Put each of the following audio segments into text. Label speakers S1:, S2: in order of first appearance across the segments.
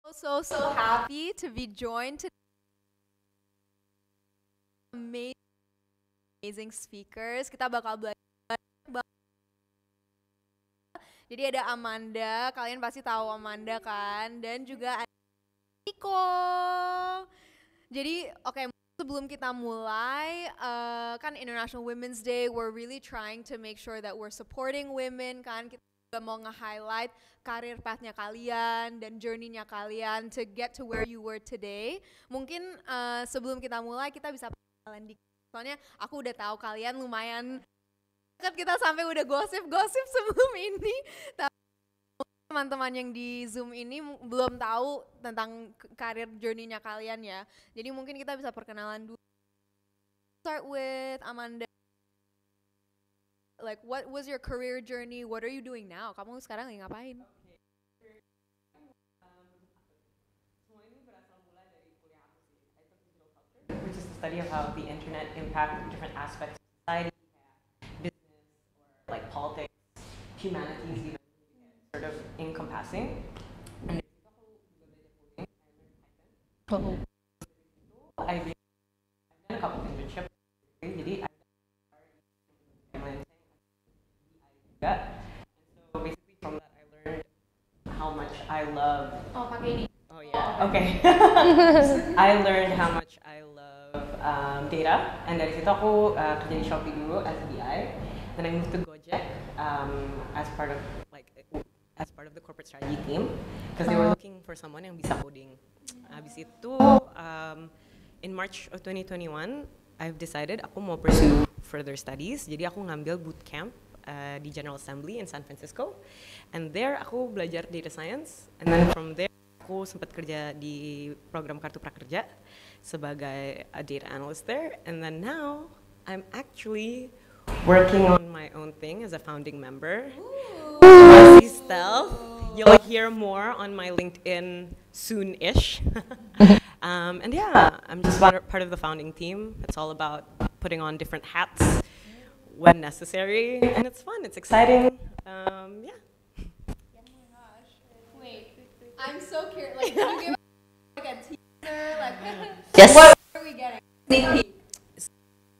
S1: So happy to be joined to amazing speakers. Kita bakal belajar. Jadi ada Amanda, kalian pasti tahu Amanda kan, dan juga ada Nico. Jadi sebelum kita mulai, kan International Women's Day, we're really trying to make sure that we're supporting women kan. Kita juga mau nge-highlight karir path-nya kalian dan journey-nya kalian to get to where you were today. Mungkin sebelum kita mulai kita bisa perkenalan dikit. Soalnya aku udah tahu kalian lumayan kan, kita sampai udah gosip-gosip sebelum ini. Tapi teman-teman yang di Zoom ini belum tahu tentang karir journey-nya kalian ya. Jadi mungkin kita bisa perkenalan dulu. Start with Amanda. Like, what was your career journey? What are you doing now? Kamu sekarang lagi ngapain?
S2: Semua ini berasal mulai dari kuliah aku sih. I took digital culture, which is the study of how the internet impact different aspects of society, business, or like politics, humanities, even sort of encompassing. And dari situ aku juga belajar coding. I learned Python. I've done a couple of internships. Jadi and so basically from that I learned how much I love.
S1: Oh, pakai ini.
S2: Oh yeah. Okay. I learned how much I love data, and dari situ aku kerja di Shopee dulu as BI. Then I moved to Gojek as part of the corporate strategy team because they were looking for someone yang bisa coding. Habis itu in March of 2021 I've decided aku mau pursue further studies. Jadi aku ngambil bootcamp di General Assembly in San Francisco, and there aku belajar data science, and then from there aku sempat kerja di program Kartu Prakerja sebagai a data analyst there, and then now I'm actually working on my own thing as a founding member. Stealth. You'll hear more on my LinkedIn soon-ish. And yeah, I'm just part of the founding team. It's all about putting on different hats when necessary, and it's fun, it's exciting. Yeah.
S1: Oh my gosh. Wait, I'm so curious. Like, can you give like a teaser? Like,
S3: Yes.
S1: What are we getting? Sneak peek.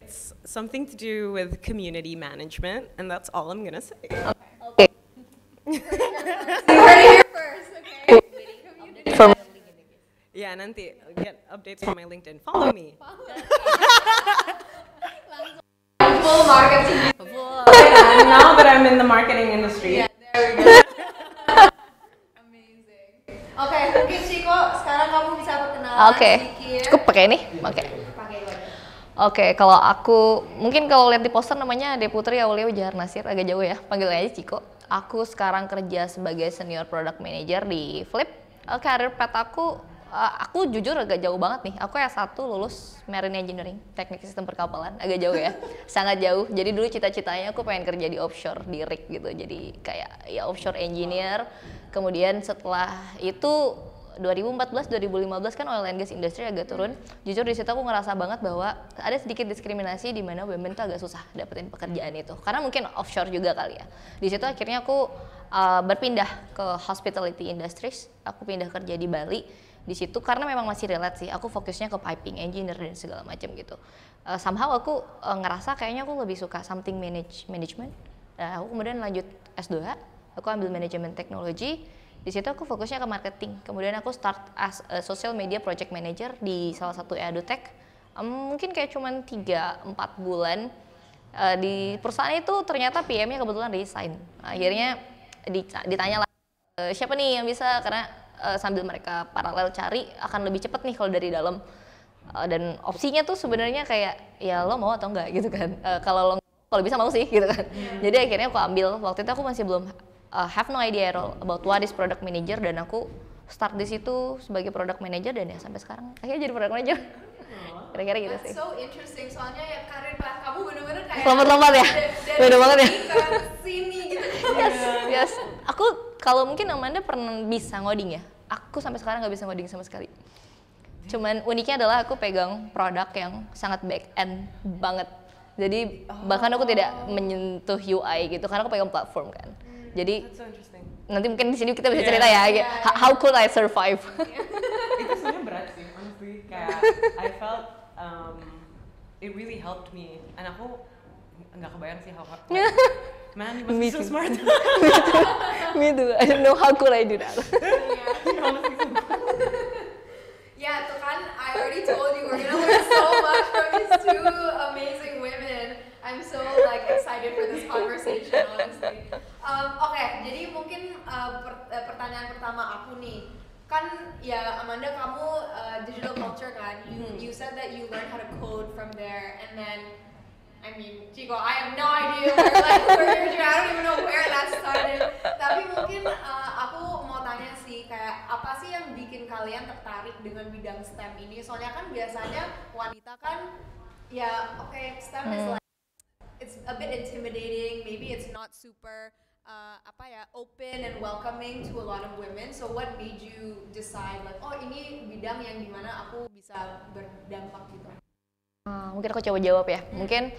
S2: It's something to do with community management, and that's all I'm gonna say.
S3: Okay.
S1: You heard it here first, okay? Community.
S3: From
S2: Yeah, nanti get updates from my LinkedIn. Follow me.
S1: Full marketing.
S2: And now that I'm in the marketing industry.
S1: Yeah, there we go. Amazing. Oke, mungkin Chico, sekarang kamu bisa perkenalan
S3: Oke.
S1: sedikit.
S3: Cukup pakai ini? Oke.
S1: Pakai itu aja.
S3: Oke, kalau aku mungkin kalau lihat di poster namanya Deputri Aulia Ujahar Nasir, agak jauh ya, panggil aja Ciko. Aku sekarang kerja sebagai senior product manager di Flip. Career path aku jujur agak jauh banget nih. Aku S1 lulus Marine Engineering, Teknik Sistem Perkapalan, agak jauh ya. Sangat jauh. Jadi dulu cita-citanya aku pengen kerja di offshore, di rig gitu. Jadi kayak ya offshore engineer. Kemudian setelah itu 2014-2015 kan oil and gas industry agak turun. Jujur di situ aku ngerasa banget bahwa ada sedikit diskriminasi di mana women tuh agak susah dapetin pekerjaan itu. Karena mungkin offshore juga kali ya. Di situ akhirnya aku berpindah ke hospitality industries. Aku pindah kerja di Bali. Di situ karena memang masih relate sih. Aku fokusnya ke piping engineer dan segala macam gitu. Somehow aku ngerasa kayaknya aku lebih suka something management. Aku kemudian lanjut S2. Aku ambil manajemen teknologi. Di situ aku fokusnya ke marketing. Kemudian aku start as a social media project manager di salah satu edutech. Mungkin kayak cuman 3-4 bulan. Di perusahaan itu ternyata PM-nya kebetulan resign. Akhirnya ditanya lah, siapa nih yang bisa, karena sambil mereka paralel cari akan lebih cepat nih kalau dari dalam. Dan opsinya tuh sebenarnya kayak ya lo mau atau enggak gitu kan. Kalau bisa mau sih gitu kan. Jadi akhirnya aku ambil. Waktu itu aku masih belum have no idea at all about what is product manager, dan aku start di situ sebagai product manager dan ya sampai sekarang akhirnya jadi product manager. Kira-kira gitu sih.
S1: So interesting, soalnya ya karir path kamu bener-bener kayak
S3: Lompat-lompat ya? Beda banget ya?
S1: ke sini gitu.
S3: Yes. Aku kalau mungkin Amanda pernah bisa ngoding ya. Aku sampai sekarang nggak bisa ngoding sama sekali. Cuman uniknya adalah aku pegang produk yang sangat back end banget. Jadi bahkan aku tidak menyentuh UI gitu karena aku pegang platform kan. Jadi
S2: That's so interesting.
S3: nanti mungkin di sini kita bisa cerita ya, how could I survive?
S2: Itu sebenarnya berat sih, honestly. Kayak I felt it really helped me, and aku nggak kebayang sih how man, you must be so smart.
S3: Me too. I don't know how could I do that.
S1: Yeah, tuh kan, I already told you we're gonna learn so much from these two amazing women. I'm so like excited for this conversation, honestly. Oke, jadi mungkin pertanyaan pertama aku nih, kan ya Amanda kamu digital culture kan, you said that you learned how to code from there, and then I mean, Chico, I have no idea where you're, I don't even know where that started. Tapi mungkin aku mau tanya sih, kayak apa sih yang bikin kalian tertarik dengan bidang STEM ini? Soalnya kan biasanya wanita kan, ya oke, STEM is like, it's a bit intimidating. Maybe it's not super open and welcoming to a lot of women. So what made you decide like, oh ini bidang yang dimana aku bisa berdampak gitu?
S3: Mungkin aku coba jawab ya. Mungkin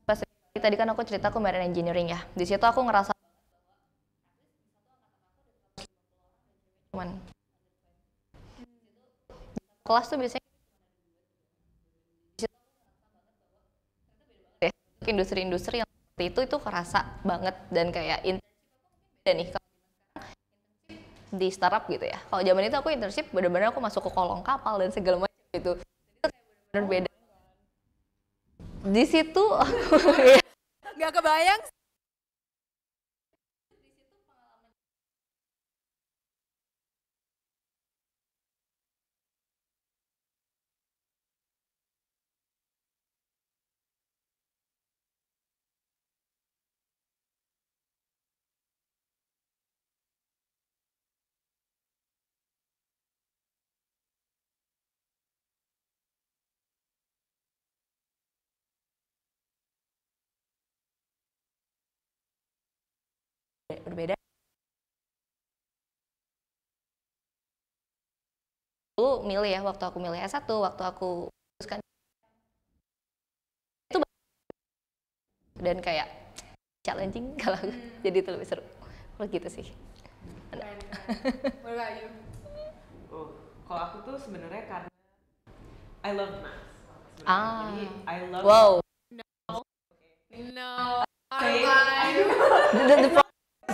S3: pas tadi kan aku cerita aku marine engineering ya. Di situ aku ngerasa cuman kelas tuh biasanya industri-industri yang seperti itu kerasa banget, dan kayak beda nih di startup gitu ya. Kalau zaman itu aku internship bener-bener aku masuk ke kolong kapal dan segala macam gitu. Bener beda. Di situ aku
S1: nggak kebayang.
S3: berbeda. Dulu milih ya, waktu aku milih S1, waktu aku teruskan itu dan kayak challenging kalau jadi itu lebih seru. Gitu sih.
S1: What about you?
S2: Kalau aku tuh sebenarnya karena I love math.
S3: Ah.
S2: Jadi I love
S3: Wow.
S1: No.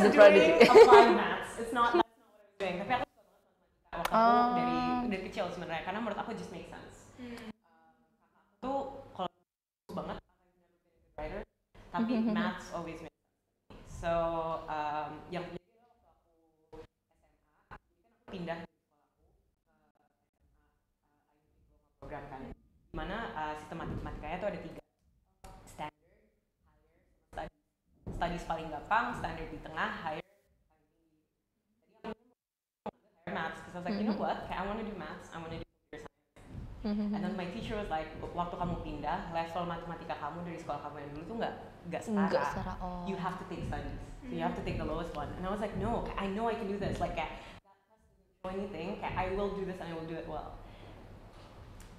S3: The prodigy.
S2: Applied maths. It's not, that's not what I was doing. Tapi aku suka banget matematika waktu aku dari kecil sebenarnya, karena menurut aku just make sense. Kakak tuh kalau banget writer, tapi maths always makes sense. So yang terjadi waktu aku SMA, aku pindah dari sekolahku ke program kan, dimana sistem matematikanya tuh ada 3, standard, higher, studies paling gampang, standard di tengah, higher paling tinggi. Jadi aku higher maths, because I was like, you know what, I want to do maths, I want to do computer science. And then my teacher was like, waktu kamu pindah, level matematika kamu dari sekolah kamu yang dulu tuh nggak setara. You have to take studies, so you have to take the lowest one. And I was like, no, I know I can do this. Like kayak that doesn't show anything, kayak I will do this and I will do it well.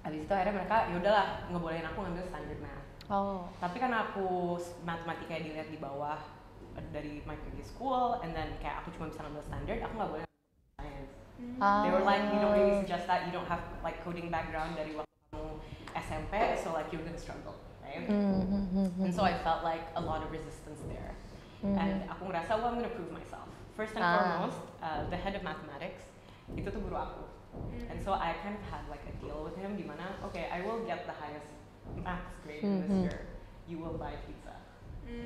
S2: Habis itu akhirnya mereka yaudahlah ngebolehin aku ngambil standard math. Tapi karena aku matematika dilihat di bawah dari my previous school, and then kayak aku cuma bisa ngambil standard, aku nggak boleh ngambil science. They were like, we don't really suggest that, you don't have like coding background dari waktu kamu SMP, so like you're gonna struggle, right? And so I felt like a lot of resistance there. And aku ngerasa, well, I'm gonna prove myself. First and foremost, the head of mathematics, itu tuh guru aku. And so I kind of had like a deal with him, dimana, okay, I will get the highest maths grade this year, you will buy pizza.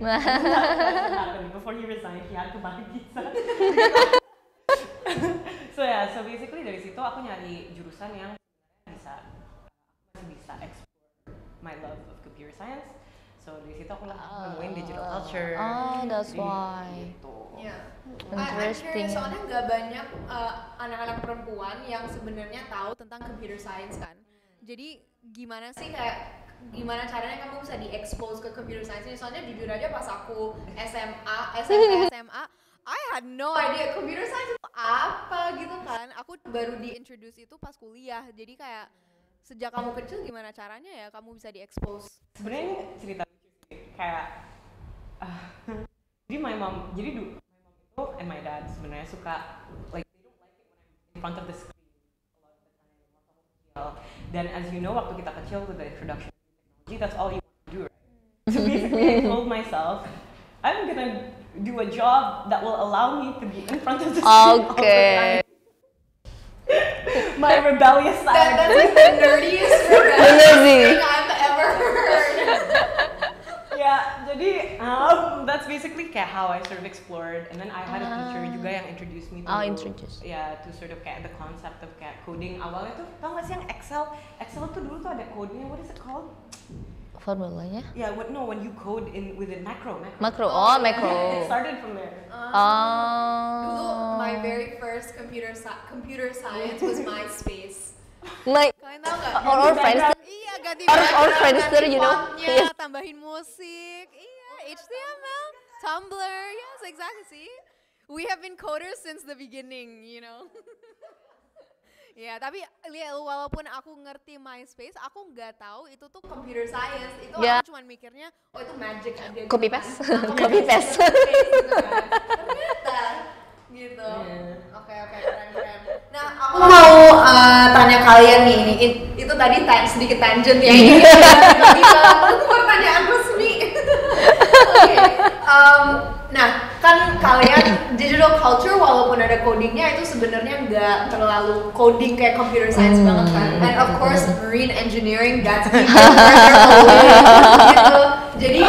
S2: That's what happened. Before he resigned, he had to buy pizza. So yeah, so basically dari situ aku nyari jurusan yang masih bisa explore my love of computer science. So dari situ aku nemuin digital culture.
S3: That's why.
S2: Gitu.
S1: Yeah.
S3: Interesting.
S1: Soalnya nggak banyak anak-anak perempuan yang sebenarnya tahu tentang computer science kan. Jadi gimana sih gimana caranya kamu bisa di-expose ke computer science ini? Soalnya jujur aja pas aku SMA, I had no idea computer science itu apa gitu kan. Aku baru di-introduce itu pas kuliah. Jadi kayak sejak kamu kecil gimana caranya ya kamu bisa di-expose?
S2: Sebenarnya cerita lucu sih. Kayak jadi my mom and my dad sebenarnya suka like they don't like it when I'm in front of the screen a lot of the time waktu aku kecil. Dan as you know waktu kita kecil with the introduction to technology, that's all you want to do, right? So basically I told myself I'm gonna do a job that will allow me to be in front of the screen all the
S3: Oke.
S2: time. My rebellious side.
S1: That's like the nerdiest
S3: Iya
S1: rebellious
S3: sih.
S1: thing I've ever heard.
S2: Ya, jadi that's basically kayak how I sort of explored, and then I had a teacher juga yang introduce me to to sort of kayak the concept of kayak coding. Awalnya tuh tau gak sih yang Excel tuh dulu tuh ada code-nya, what is it called?
S3: Formulanya?
S2: Yeah, when you code within macro.
S3: Makro. Makro.
S2: It started from there.
S1: Dulu my very first computer science was MySpace. Kalian tahu nggak?
S3: Or Friendster.
S1: Iya, ganti
S3: Or
S1: background,
S3: Friendster,
S1: ganti
S3: you know?
S1: fontnya,
S3: Yes.
S1: tambahin musik. Iya, HTML, Tumblr, yes, exactly. See, we have been coders since the beginning, you know. Ya, tapi walaupun aku ngerti MySpace, aku nggak tahu itu tuh computer science. Itu
S3: Ya.
S1: aku cuma mikirnya, oh itu magic aja.
S3: Copy
S1: gitu
S3: paste.
S1: kan.
S3: Copy paste.
S1: Gitu kan. Ternyata gitu. Oke, keren. Nah, aku mau tanya kalian nih, itu tadi sedikit tangent ya. Ini pertanyaan resmi. Oke. Nah, kan kalian digital culture walaupun ada codingnya itu sebenarnya nggak terlalu coding kayak computer science banget kan. And of course marine engineering that's even further away gitu. Jadi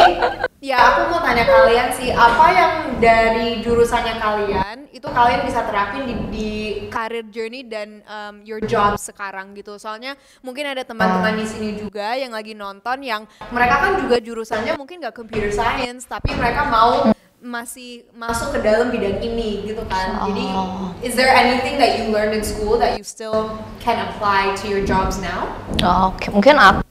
S1: ya aku mau tanya kalian sih, apa yang dari jurusannya kalian itu kalian bisa terapin di career journey dan your job sekarang gitu. Soalnya mungkin ada teman-teman di sini juga yang lagi nonton yang mereka kan juga jurusannya mungkin nggak computer science tapi mereka mau masih masuk ke dalam bidang ini gitu kan. Jadi is there anything that you learned in school that you still can apply to your jobs now?
S3: Oke, mungkin aku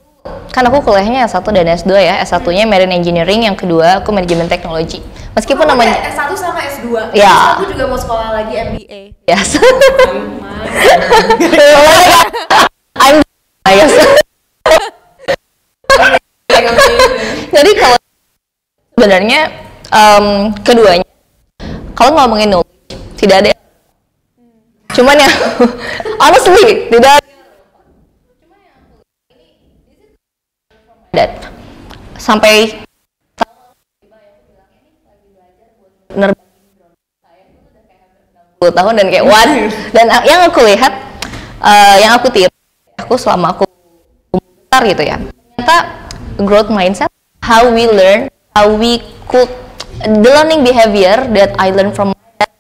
S3: kuliahnya S1 dan S2 ya. S1-nya Marine Engineering, yang kedua aku Manajemen Teknologi. Meskipun namanya
S1: S1 sama S2.
S3: Ya.
S1: Terus aku juga mau sekolah lagi MBA.
S3: yes. I'm yes. Jadi kalau sebenarnya keduanya kalau ngomongin knowledge tidak ada. Cuman ya honestly tidak dan sampai puluh tahun dan kayak what, dan yang aku lihat yang aku tiru aku selama aku besar gitu ya, ternyata growth mindset, how we learn, how we could the learning behavior that I learn from that,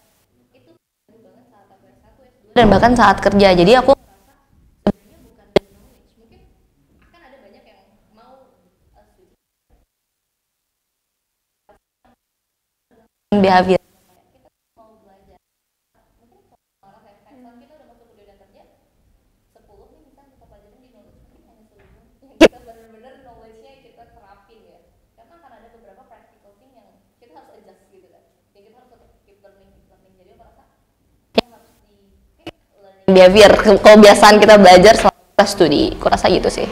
S3: dan bahkan saat kerja. Jadi aku behavior
S4: Kita benar-benar knowledge-nya kita terapin ya, karena akan ada beberapa practical thing yang kita harus adjust gitu kan, ya kita harus tetap keep learning. Jadi aku rasa yang harus di learning
S3: behavior kebiasaan kita belajar selama kita studi, aku rasa gitu sih.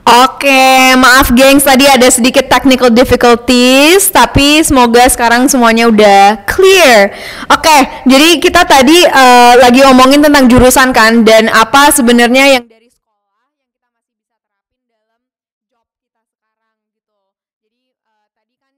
S1: Oke, maaf gengs, tadi ada sedikit technical difficulties, tapi semoga sekarang semuanya udah clear. Oke, jadi kita tadi lagi ngomongin tentang jurusan kan, dan apa sebenarnya yang dari sekolah yang kita masih bisa terapin dalam job kita sekarang gitu. Jadi tadi kan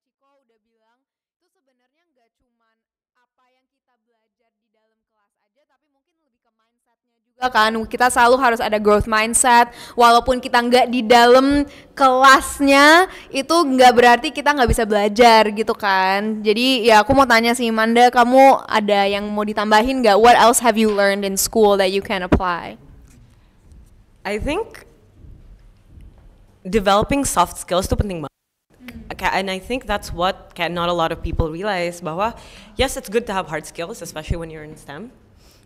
S1: Ciko udah bilang, itu sebenarnya nggak cuman apa yang kita belajar di dalam kelas aja, tapi mungkin lebih ke mindsetnya juga kan. Kita selalu harus ada growth mindset, walaupun kita nggak di dalam kelasnya, itu nggak berarti kita nggak bisa belajar gitu kan. Jadi ya aku mau tanya sih Manda, kamu ada yang mau ditambahin nggak? What else have you learned in school that you can apply?
S2: I think developing soft skills itu penting banget. And I think that's what not a lot of people realize, bahwa yes, it's good to have hard skills, especially when you're in STEM.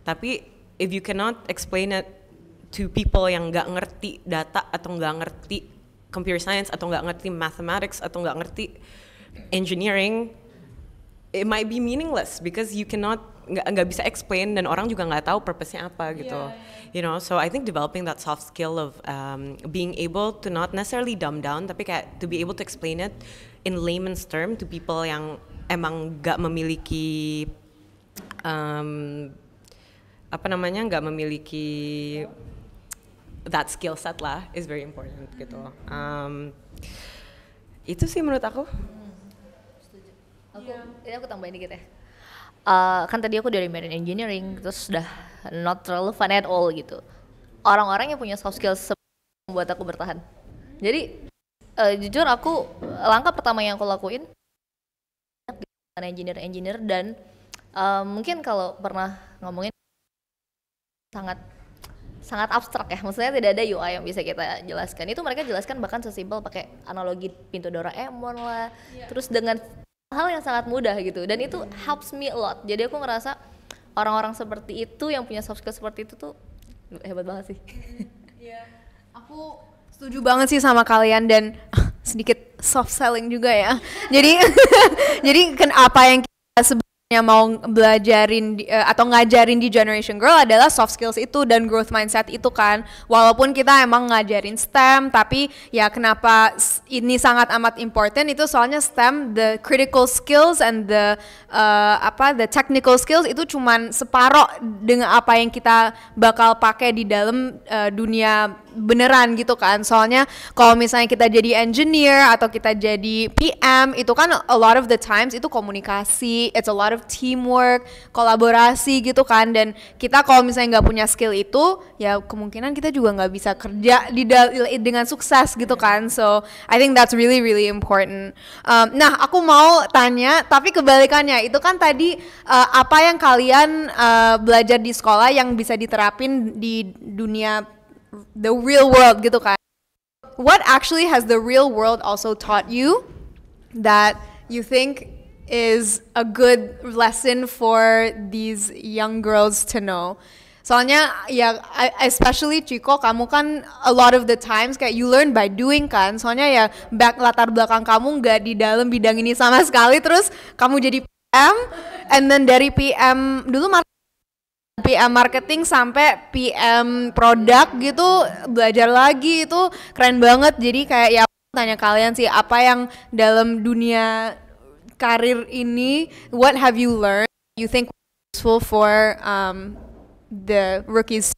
S2: Tapi if you cannot explain it to people yang nggak ngerti data atau nggak ngerti computer science atau nggak ngerti mathematics atau nggak ngerti engineering, it might be meaningless because you cannot nggak bisa explain dan orang juga nggak tahu purpose-nya apa gitu. You know, so I think developing that soft skill of being able to not necessarily dumb down, tapi kayak to be able to explain it in layman's term to people yang emang nggak memiliki nggak memiliki that skill set lah, is very important gitu. Itu sih menurut aku.
S3: Aku tambahin dikit ya. Kan tadi aku dari marine engineering, terus udah not terlalu fun at all gitu. Orang-orang yang punya soft skills membuat aku bertahan. Jadi jujur aku langkah pertama yang aku lakuin engineer dan mungkin kalau pernah ngomongin sangat abstrak ya, maksudnya tidak ada UI yang bisa kita jelaskan. Itu mereka jelaskan bahkan sesimpel pakai analogi pintu Doraemon lah, terus dengan hal yang sangat mudah gitu, dan itu helps me a lot. Jadi aku ngerasa orang-orang seperti itu yang punya soft skill seperti itu tuh hebat banget sih.
S1: Iya, aku setuju banget sih sama kalian, dan sedikit soft selling juga ya. Jadi kan apa yang kita sebenarnya mau belajarin atau ngajarin di Generation Girl adalah soft skills itu dan growth mindset itu kan. Walaupun kita emang ngajarin STEM, tapi ya kenapa ini sangat amat important itu soalnya STEM, the critical skills and the technical skills itu cuman separoh dengan apa yang kita bakal pakai di dalam dunia beneran gitu kan. Soalnya kalau misalnya kita jadi engineer atau kita jadi PM, itu kan a lot of the times itu komunikasi, it's a lot of teamwork, kolaborasi gitu kan. Dan kita kalau misalnya nggak punya skill itu, ya kemungkinan kita juga nggak bisa kerja dengan sukses gitu kan. So I think that's really really important. Nah aku mau tanya, tapi kebalikannya, itu kan tadi apa yang kalian belajar di sekolah yang bisa diterapin di dunia the real world gitu kan. What actually has the real world also taught you that you think is a good lesson for these young girls to know? Soalnya ya especially Ciko, kamu kan a lot of the times kayak you learn by doing kan. Soalnya ya latar belakang kamu nggak di dalam bidang ini sama sekali, terus kamu jadi PM, and then dari PM dulu PM marketing sampai PM produk gitu, belajar lagi, itu keren banget. Jadi kayak ya tanya kalian sih, apa yang dalam dunia karir ini, what have you learned you think useful for the rookies?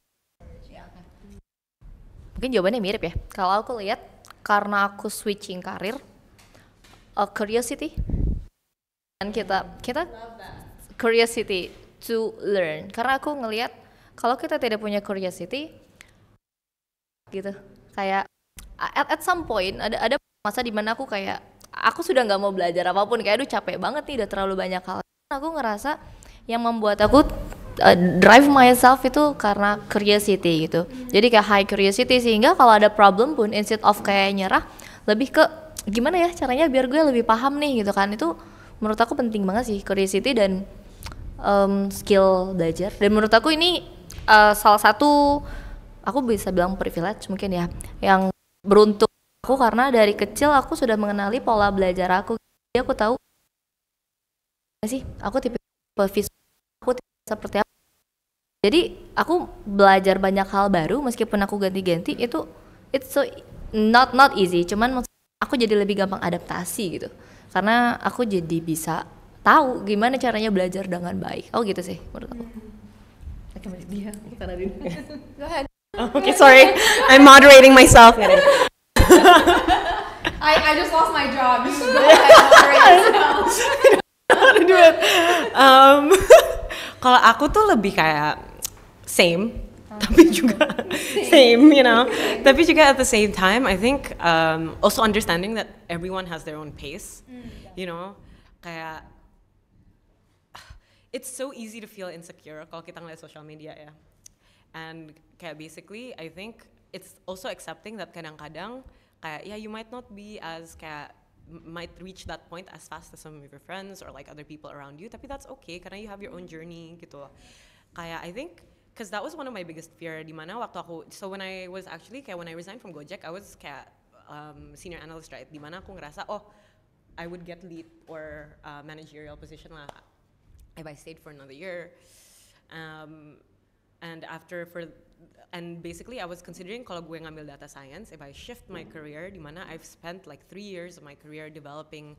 S3: Mungkin jawabannya mirip ya. Kalau aku lihat, karena aku switching karir, curiosity, dan kita curiosity to learn. Karena aku ngelihat kalau kita tidak punya curiosity gitu, kayak at some point ada masa dimana aku kayak aku sudah nggak mau belajar apapun, kayak aduh capek banget nih, udah terlalu banyak hal. Aku ngerasa yang membuat aku drive myself itu karena curiosity gitu. Jadi kayak high curiosity, sehingga kalau ada problem pun instead of kayak nyerah, lebih ke gimana ya caranya biar gue lebih paham nih gitu kan. Itu menurut aku penting banget sih, curiosity dan skill belajar. Dan menurut aku ini salah satu, aku bisa bilang privilege mungkin ya, yang beruntung aku, karena dari kecil aku sudah mengenali pola belajar aku. Jadi aku tahu sih aku tipe visual, aku tipe seperti apa. Jadi aku belajar banyak hal baru meskipun aku ganti-ganti, itu it's so not easy, cuman aku jadi lebih gampang adaptasi gitu. Karena aku jadi bisa tahu gimana caranya belajar dengan baik. Oh gitu sih menurut aku. Dia,
S1: Go ahead.
S2: Okay, sorry. I'm moderating myself.
S1: I just lost my job. You go ahead, moderate yourself.
S2: How to do it. Kalau aku tuh lebih kayak same, tapi juga same, you know. Tapi juga at the same time, I think also understanding that everyone has their own pace, you know. Kayak it's so easy to feel insecure kalau kita ngeliat social media ya. And kayak basically, I think it's also accepting that kadang-kadang kayak yeah, you might not be as kayak might reach that point as fast as some of your friends or like other people around you, tapi that's okay karena you have your own journey gitu. Kayak I think because that was one of my biggest fear di mana waktu aku, so when I was actually kayak when I resigned from Gojek, I was kayak senior analyst, right, di mana aku ngerasa oh I would get lead or managerial position lah if I stayed for another year. And basically I was considering kalau gue ngambil data science, if I shift my career, di mana I've spent like 3 years of my career developing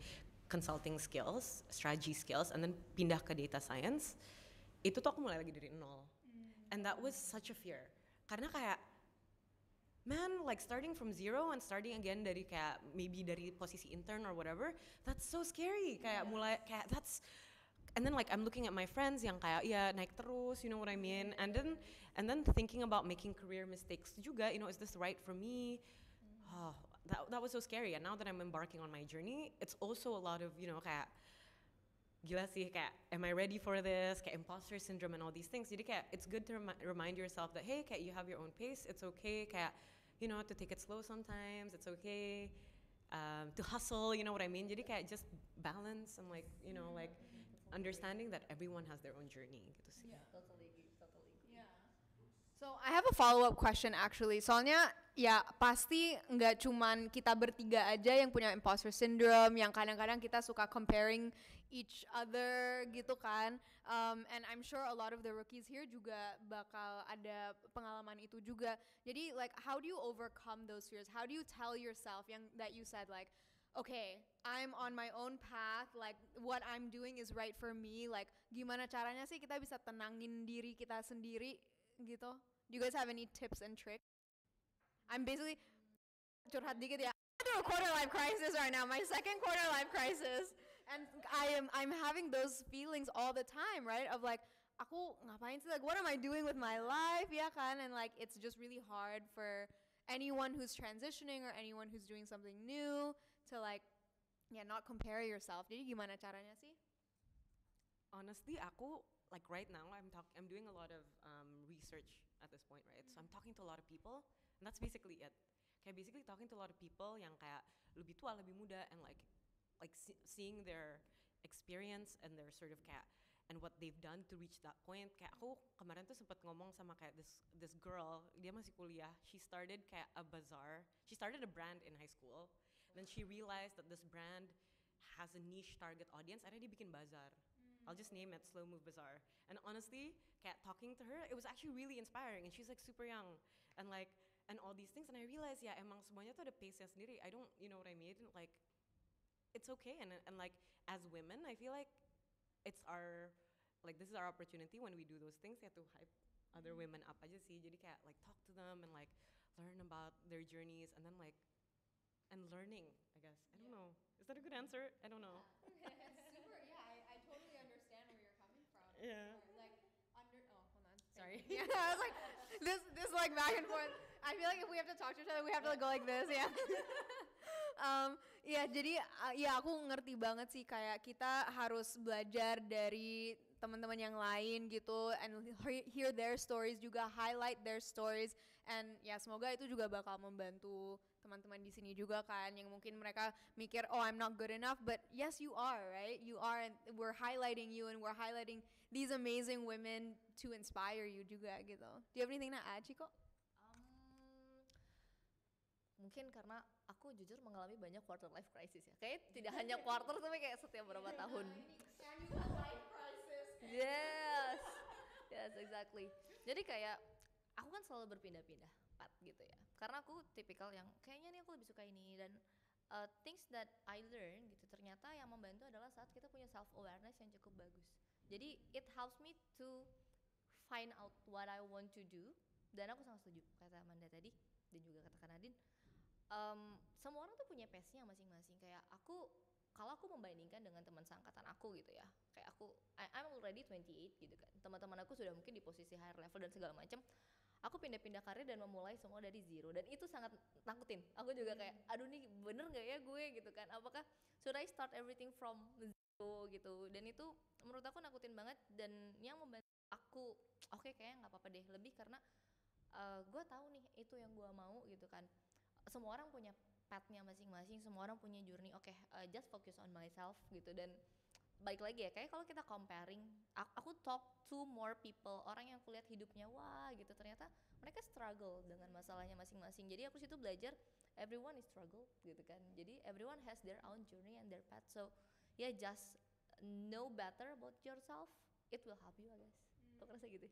S2: consulting skills, strategy skills, and then pindah ke data science, itu tuh aku mulai lagi dari nol. And that was such a fear. Karena kayak, man, like starting from zero and starting again dari kayak maybe dari posisi intern or whatever, that's so scary. Kayak mulai kayak that's. And then like I'm looking at my friends yang kayak ya naik terus, you know what I mean? And then thinking about making career mistakes juga, you know, is this right for me? Oh, that was so scary. And now that I'm embarking on my journey, it's also a lot of, you know, kayak gila sih, kayak am I ready for this? Kayak imposter syndrome and all these things. Jadi kayak it's good to remind yourself that hey, kayak you have your own pace. It's okay, kayak you know, to take it slow sometimes. It's okay to hustle, you know what I mean? Jadi kayak just balance and like, you know, like understanding that everyone has their own journey gitu sih.
S4: Yeah, totally agree.
S1: Yeah. So I have a follow-up question actually. Soalnya ya pasti nggak cuman kita bertiga aja yang punya imposter syndrome, yang kadang-kadang kita suka comparing each other gitu kan. And I'm sure a lot of the rookies here juga bakal ada pengalaman itu juga. Jadi like how do you overcome those fears? How do you tell yourself yang that you said like okay, I'm on my own path, like what I'm doing is right for me, like gimana caranya sih kita bisa tenangin diri kita sendiri gitu? Do you guys have any tips and tricks? I'm basically curhat dikit ya. I'm through a quarter life crisis right now, my second quarter life crisis, and I'm having those feelings all the time, right? Of like aku ngapain sih, like what am I doing with my life, ya kan? And like it's just really hard for anyone who's transitioning or anyone who's doing something new to like not compare yourself. Jadi gimana caranya sih?
S2: Honestly, aku like right now I'm doing a lot of research at this point, right? So I'm talking to a lot of people, and that's basically it. Kayak basically talking to a lot of people yang kayak lebih tua, lebih muda, and like seeing their experience and their sort of kayak and what they've done to reach that point. Kayak aku kemarin tuh sempat ngomong sama kayak this girl, dia masih kuliah. She started kayak a bazaar. She started a brand in high school. Then she realized that this brand has a niche target audience. Akhirnya dia bikin bazaar. I'll just name it Slow Move Bazaar. And honestly, kayak talking to her, it was actually really inspiring. And she's like super young, and like and all these things. And I realized ya emang semuanya tuh ada pace-nya sendiri. I don't, you know what I mean? Like it's okay. And like as women, I feel like it's our like this is our opportunity when we do those things. You have to hype other women up aja sih. Jadi kayak like talk to them and like learn about their journeys, and then like and learning, I guess. I don't know. Is that a good answer? I don't know.
S1: Super, yeah, I totally understand where you're coming from.
S2: Yeah.
S1: Like hold on.
S2: Sorry.
S1: Yeah, I was like this like back and forth. I feel like if we have to talk to each other, we have to go like this, yeah. Ya jadi ya aku ngerti banget sih kayak kita harus belajar dari teman-teman yang lain gitu, and hear their stories juga, highlight their stories, and ya semoga itu juga bakal membantu teman-teman di sini juga kan yang mungkin mereka mikir oh I'm not good enough, but yes you are, right? You are, and we're highlighting you, and we're highlighting these amazing women to inspire you juga gitu. Do you have anything to add, Chico?
S3: Mungkin karena aku jujur mengalami banyak quarter life crisis ya. Kayak tidak hanya quarter tapi kayak setiap berapa tahun.
S1: Annual life crisis.
S3: Yes, exactly. Jadi kayak aku kan selalu berpindah-pindah path gitu ya, karena aku tipikal yang kayaknya nih aku lebih suka ini, dan things that I learn gitu ternyata yang membantu adalah saat kita punya self awareness yang cukup bagus. Jadi it helps me to find out what I want to do. Dan aku sangat setuju kata Amanda tadi dan juga kata Nadine, semua orang tuh punya pace-nya masing-masing. Kayak kalau aku membandingkan dengan teman seangkatan aku gitu ya, kayak I'm already 28 gitu kan, teman-teman aku sudah mungkin di posisi higher level dan segala macam. Aku pindah-pindah karir dan memulai semua dari zero, dan itu sangat nakutin. Aku juga kayak, aduh nih bener nggak ya gue gitu kan, apakah should I start everything from zero gitu. Dan itu menurut aku nakutin banget, dan yang membantu aku oke, kayaknya nggak apa-apa deh, lebih karena gue tahu nih itu yang gue mau gitu kan. Semua orang punya path-nya masing-masing, semua orang punya journey. Oke, just focus on myself gitu. Dan balik lagi ya, kayak kalau kita comparing, aku talk to more people, orang yang aku lihat hidupnya wah gitu, ternyata mereka struggle dengan masalahnya masing-masing. Jadi aku situ belajar everyone is struggle gitu kan. Jadi everyone has their own journey and their path. So yeah, just know better about yourself, it will help you, I guess. Lo ngerasa gitu?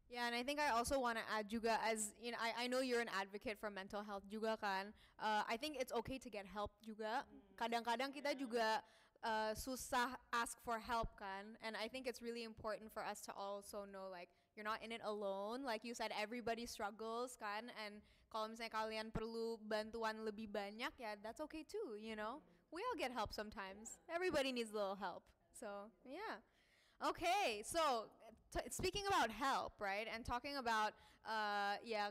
S1: Yeah, and I think I also want to add juga, as you know, I know you're an advocate for mental health juga kan. I think it's okay to get help juga. Kadang-kadang kita juga susah ask for help kan. And I think it's really important for us to also know like you're not in it alone. Like you said, everybody struggles kan. And kalau misalnya kalian perlu bantuan lebih banyak, ya that's okay too, you know. We all get help sometimes. Everybody needs a little help. So yeah. Okay, so speaking about help, right, and talking about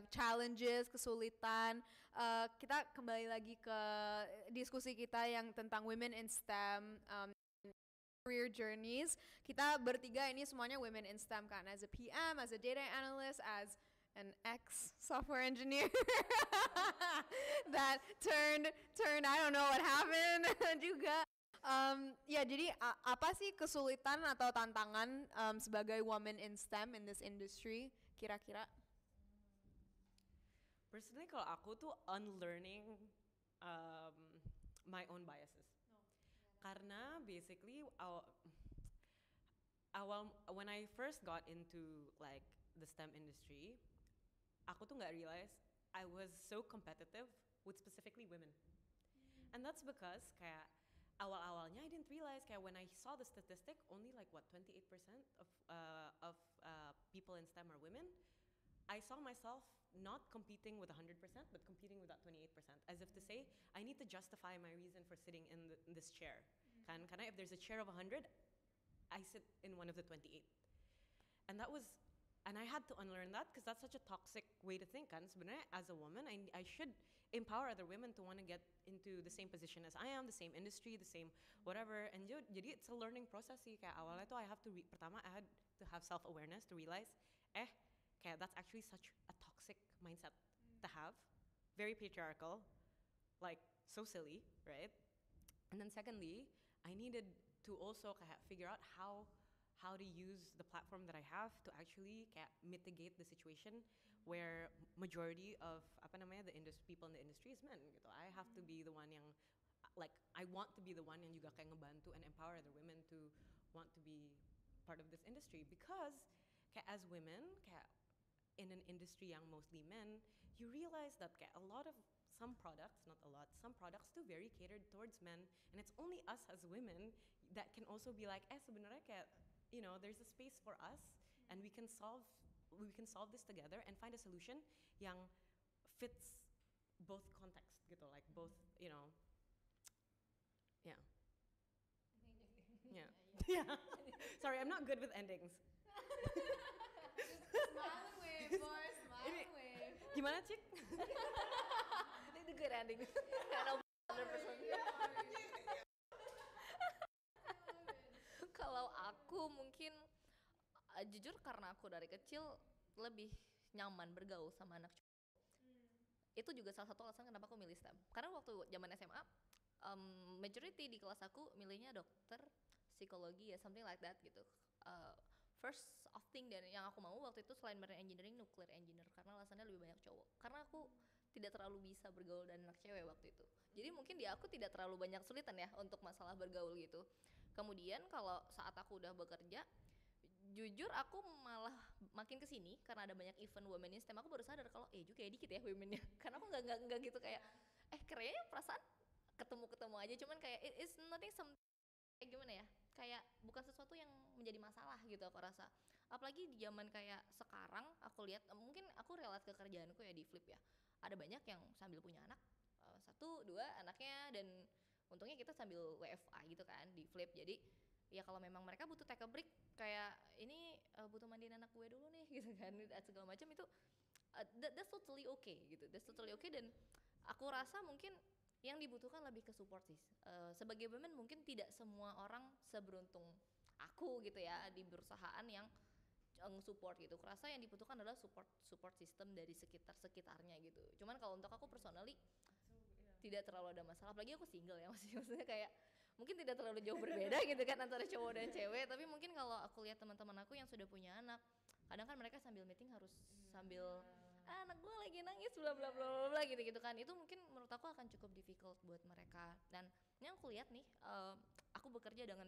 S1: challenges, kesulitan, kita kembali lagi ke diskusi kita yang tentang women in STEM, career journeys. Kita bertiga ini semuanya women in STEM kan, as a PM, as a data analyst, as an ex-software engineer that turned I don't know what happened juga. Jadi apa sih kesulitan atau tantangan sebagai woman in STEM in this industry kira-kira?
S2: Personally, kalau aku tuh unlearning my own biases. Karena basically when I first got into like the STEM industry, aku tuh nggak realize I was so competitive with specifically women. And that's because kayak awal-awalnya I didn't realize kayak when I saw the statistic, only like 28% of people in STEM are women. I saw myself not competing with 100%, but competing with that 28%, as if to say I need to justify my reason for sitting in this chair. Kan karena if there's a chair of 100, I sit in one of the 28, and I had to unlearn that because that's such a toxic way to think kan. Sebenarnya as a woman, I should empower other women to want to get into the same position as I am, the same industry, the same whatever. And jadi it's a learning process sih. Kayak awalnya tuh pertama I had to have self-awareness to realize, kayak that's actually such a toxic mindset to have. Very patriarchal, like so silly, right? And then secondly, I needed to also kayak figure out how to use the platform that I have to actually mitigate the situation where majority of the people in the industry is men gitu. I have to be the one yang I want to be the one yang juga kayak ngebantu and empower other women to want to be part of this industry, because as women in an industry yang mostly men, you realize that some products do very catered towards men, and it's only us as women that can also be like sebenarnya you know, there's a space for us, and we can solve this together and find a solution yang fits both context gitu, like both, you know. Yeah. Yeah. Yeah. Sorry, I'm not good with endings.
S1: Smile and wave, boys, smile and wave.
S2: Gimana, Cik?
S3: Itu good ending. Karena 100%. Kalau aku mungkin jujur karena aku dari kecil lebih nyaman bergaul sama anak cowok. Itu juga salah satu alasan kenapa aku milih STEM. Karena waktu zaman SMA, majority di kelas aku milihnya dokter, psikologi ya, something like that gitu. First of thing dan yang aku mau waktu itu selain marine engineering, nuclear engineer, karena alasannya lebih banyak cowok. Karena aku tidak terlalu bisa bergaul dengan anak cewek waktu itu. Jadi mungkin di aku tidak terlalu banyak kesulitan ya untuk masalah bergaul gitu. Kemudian kalau saat aku udah bekerja, jujur aku malah makin kesini karena ada banyak event women in STEM, aku baru sadar kalau juga ya dikit ya womennya. Karena aku nggak gitu kayak kayaknya perasaan ketemu aja, cuman kayak it's nothing something kayak gimana ya, kayak bukan sesuatu yang menjadi masalah gitu aku rasa. Apalagi di zaman kayak sekarang aku lihat, mungkin aku relate ke kerjaanku ya di Flip ya, ada banyak yang sambil punya anak, 1-2 anaknya, dan untungnya kita sambil WFA gitu kan di Flip. Jadi ya kalau memang mereka butuh take a break, kayak ini butuh mandiin anak gue dulu nih gitu kan, segala macam itu that's totally okay gitu, that's totally okay. Dan aku rasa mungkin yang dibutuhkan lebih ke support sih. Sebagai women mungkin tidak semua orang seberuntung aku gitu ya di perusahaan yang support gitu. Kurasa yang dibutuhkan adalah support system dari sekitarnya gitu. Cuman kalau untuk aku personally tidak terlalu ada masalah. Apalagi aku single ya, maksudnya kayak mungkin tidak terlalu jauh berbeda gitu kan antara cowok dan cewek. Tapi mungkin kalau aku lihat teman-teman aku yang sudah punya anak, kadang kan mereka sambil meeting harus sambil anak gue lagi nangis bla bla bla bla gitu kan. Itu mungkin menurut aku akan cukup difficult buat mereka. Dan yang aku lihat nih, aku bekerja dengan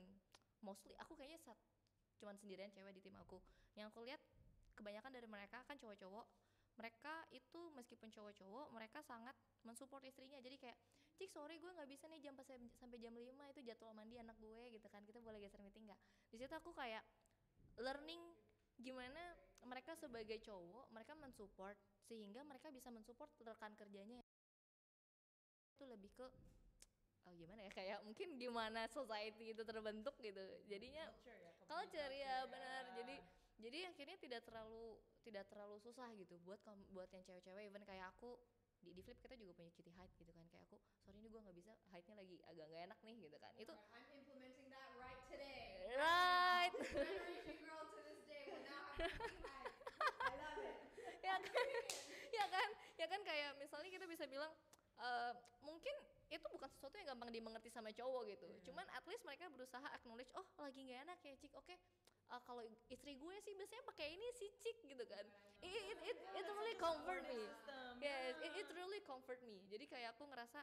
S3: mostly aku kayaknya cuman sendirian cewek di tim aku. Yang aku lihat kebanyakan dari mereka kan cowok-cowok. Mereka itu meskipun cowok-cowok, mereka sangat mensupport istrinya. Jadi kayak, "Cik, sorry gue nggak bisa nih sampai jam 5 itu jadwal mandi anak gue," gitu kan. "Kita boleh geser meeting nggak?" Di situ aku kayak learning gimana mereka sebagai cowok, mereka mensupport sehingga mereka bisa mensupport rekan kerjanya. Itu lebih ke gimana ya, kayak mungkin gimana society itu terbentuk gitu. Jadinya culture ya benar. Jadi akhirnya tidak terlalu susah gitu buat yang cewek-cewek. Even kayak aku di Flip kita juga punya cuti haid gitu kan, kayak aku sorry ini gue nggak bisa, haidnya lagi agak nggak enak nih gitu kan. Itu
S1: I'm implementing that right today.
S3: Right.
S1: Generation girl to this day will now have I love it.
S3: ya kan kayak misalnya kita bisa bilang mungkin itu bukan sesuatu yang gampang dimengerti sama cowok gitu. Cuman at least mereka berusaha acknowledge, oh lagi nggak enak ya Cik, oke. Kalau istri gue sih biasanya pakai ini sih Cik gitu kan. It really comfort me. Yes, it really comfort me. Jadi kayak aku ngerasa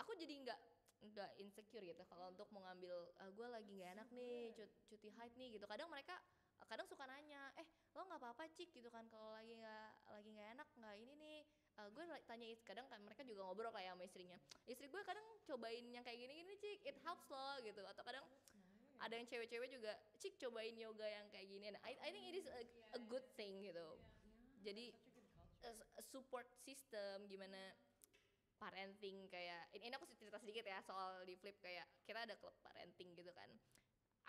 S3: aku jadi nggak insecure gitu kalau untuk mau ngambil gue lagi nggak enak nih cuti haid nih gitu. Kadang mereka suka nanya, lo nggak apa-apa Cik gitu kan kalau lagi nggak enak nggak ini nih. Gue tanya, kadang kan mereka juga ngobrol kayak sama istrinya, istri gue kadang cobain yang kayak gini Cik, it helps loh gitu. Atau kadang ada yang cewek-cewek juga, Cik cobain yoga yang kayak gini. Nah, I think it is a good thing gitu. Jadi support system, gimana parenting, kayak ini aku cerita sedikit ya soal di Flip, kayak kita ada klub parenting gitu kan.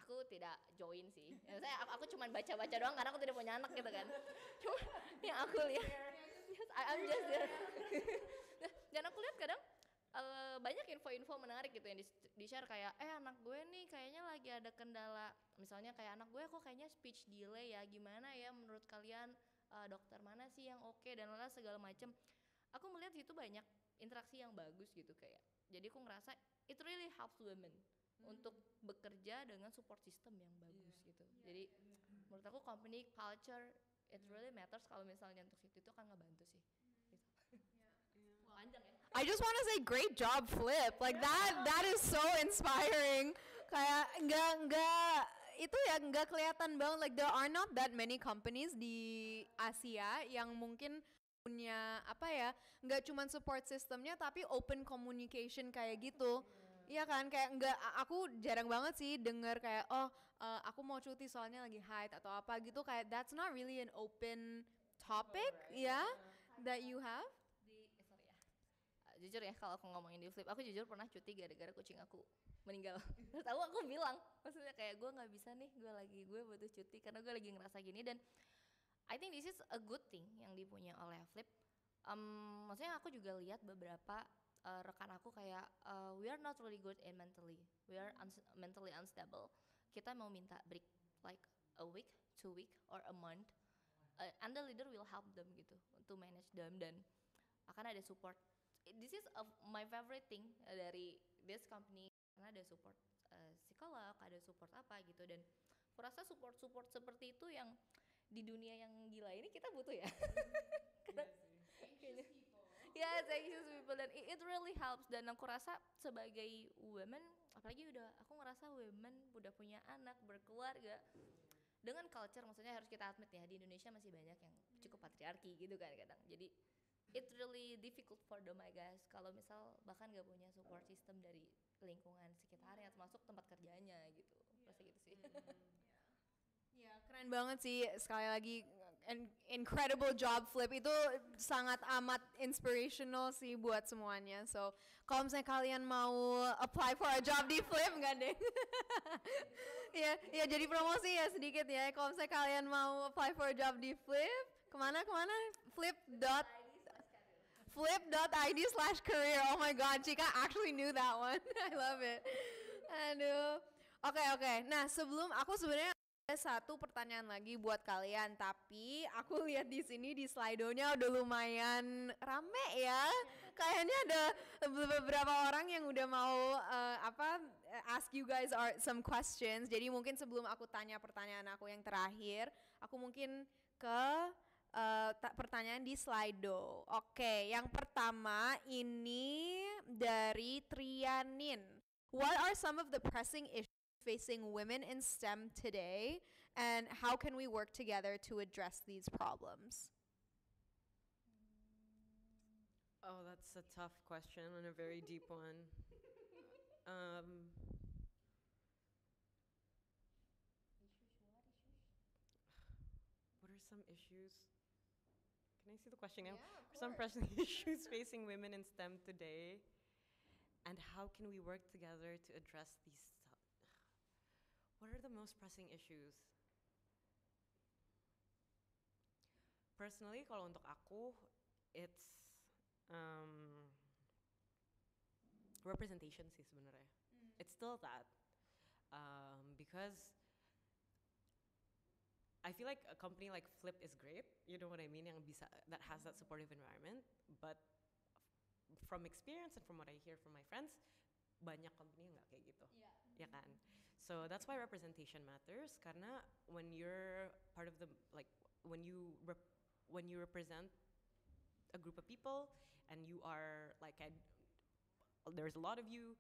S3: Aku tidak join sih, aku cuma baca-baca doang karena aku tidak punya anak gitu kan. Cuma yang aku lihat, I'm just there. Dan aku lihat kadang banyak info-info menarik gitu yang di-share kayak, anak gue nih kayaknya lagi ada kendala, misalnya kayak anak gue kok kayaknya speech delay ya, gimana ya menurut kalian, dokter mana sih yang oke, dan lain segala macem. Aku melihat situ banyak interaksi yang bagus gitu kayak. Jadi aku ngerasa it really helps women untuk bekerja dengan support system yang bagus gitu. Jadi menurut aku company culture it really matters. Kalau misalnya untuk itu akan ngebantu sih. Gitu. Panjang ya.
S1: I just want to say great job Flip. Like that is so inspiring. Kayak enggak itu ya enggak kelihatan banget, like there are not that many companies di Asia yang mungkin punya enggak cuman support sistemnya tapi open communication kayak gitu. Iya kan, kayak aku jarang banget sih denger kayak aku mau cuti soalnya lagi haid atau apa gitu, kayak that's not really an open topic that you have.
S3: Sorry ya. Jujur ya kalau aku ngomongin di Flip, aku jujur pernah cuti gara-gara kucing aku meninggal. Terus aku bilang, maksudnya kayak gue nggak bisa nih, gue butuh cuti karena gue lagi ngerasa gini. Dan I think this is a good thing yang dipunya oleh Flip. Maksudnya aku juga lihat beberapa rekan aku kayak we are not really good in mentally, we are mentally unstable. Kita mau minta break like a week, 2 week, or a month, and the leader will help them gitu to manage them, dan akan ada support. This is my favorite thing dari this company, karena ada support psikolog, ada support apa gitu. Dan aku rasa support seperti itu yang di dunia yang gila ini kita butuh ya. Yes, anxious people, dan it really helps. Dan aku rasa sebagai women, apalagi aku ngerasa women udah punya anak, berkeluarga, dengan culture, maksudnya harus kita admit ya, di Indonesia masih banyak yang cukup patriarki gitu kan kadang. Jadi it's really difficult for them I guess kalau misal bahkan gak punya support system dari lingkungan sekitarnya, termasuk tempat kerjanya gitu. Pasti gitu sih.
S1: Ya, keren banget sih, sekali lagi incredible job Flip, itu sangat amat inspirational sih buat semuanya. So, kalau misalnya kalian mau apply for a job di Flip, enggak deh. Ya jadi promosi ya sedikit ya. Kalau misalnya kalian mau apply for a job di Flip, kemana? Flip.id/career. Oh my god, Chika actually knew that one. I love it. Aduh. Oke. Nah, sebelum aku sebenarnya ada satu pertanyaan lagi buat kalian, tapi aku lihat di sini di Slido-nya udah lumayan rame ya. Kayaknya ada beberapa orang yang udah mau ask you guys some questions. Jadi mungkin sebelum aku tanya pertanyaan aku yang terakhir, aku mungkin ke pertanyaan di Slido. Oke, yang pertama ini dari Trianin. What are some of the pressing issues facing women in STEM today, and how can we work together to address these problems?
S2: Oh, that's a tough question and a very deep one. What are some issues? Can I see the question now?
S1: Yeah, of
S2: Some
S1: course.
S2: pressing issues facing women in STEM today, and how can we work together to address these? What are the most pressing issues? Personally, kalau untuk aku, it's representation sih sebenarnya. It's still that, because I feel like a company like Flip is great. You know what I mean? That has that supportive environment. But from experience and from what I hear from my friends, banyak company yang nggak kayak gitu. Ya kan? So that's why representation matters. Karena when you're part of the, like, when you represent a group of people and you are like, there's a lot of you,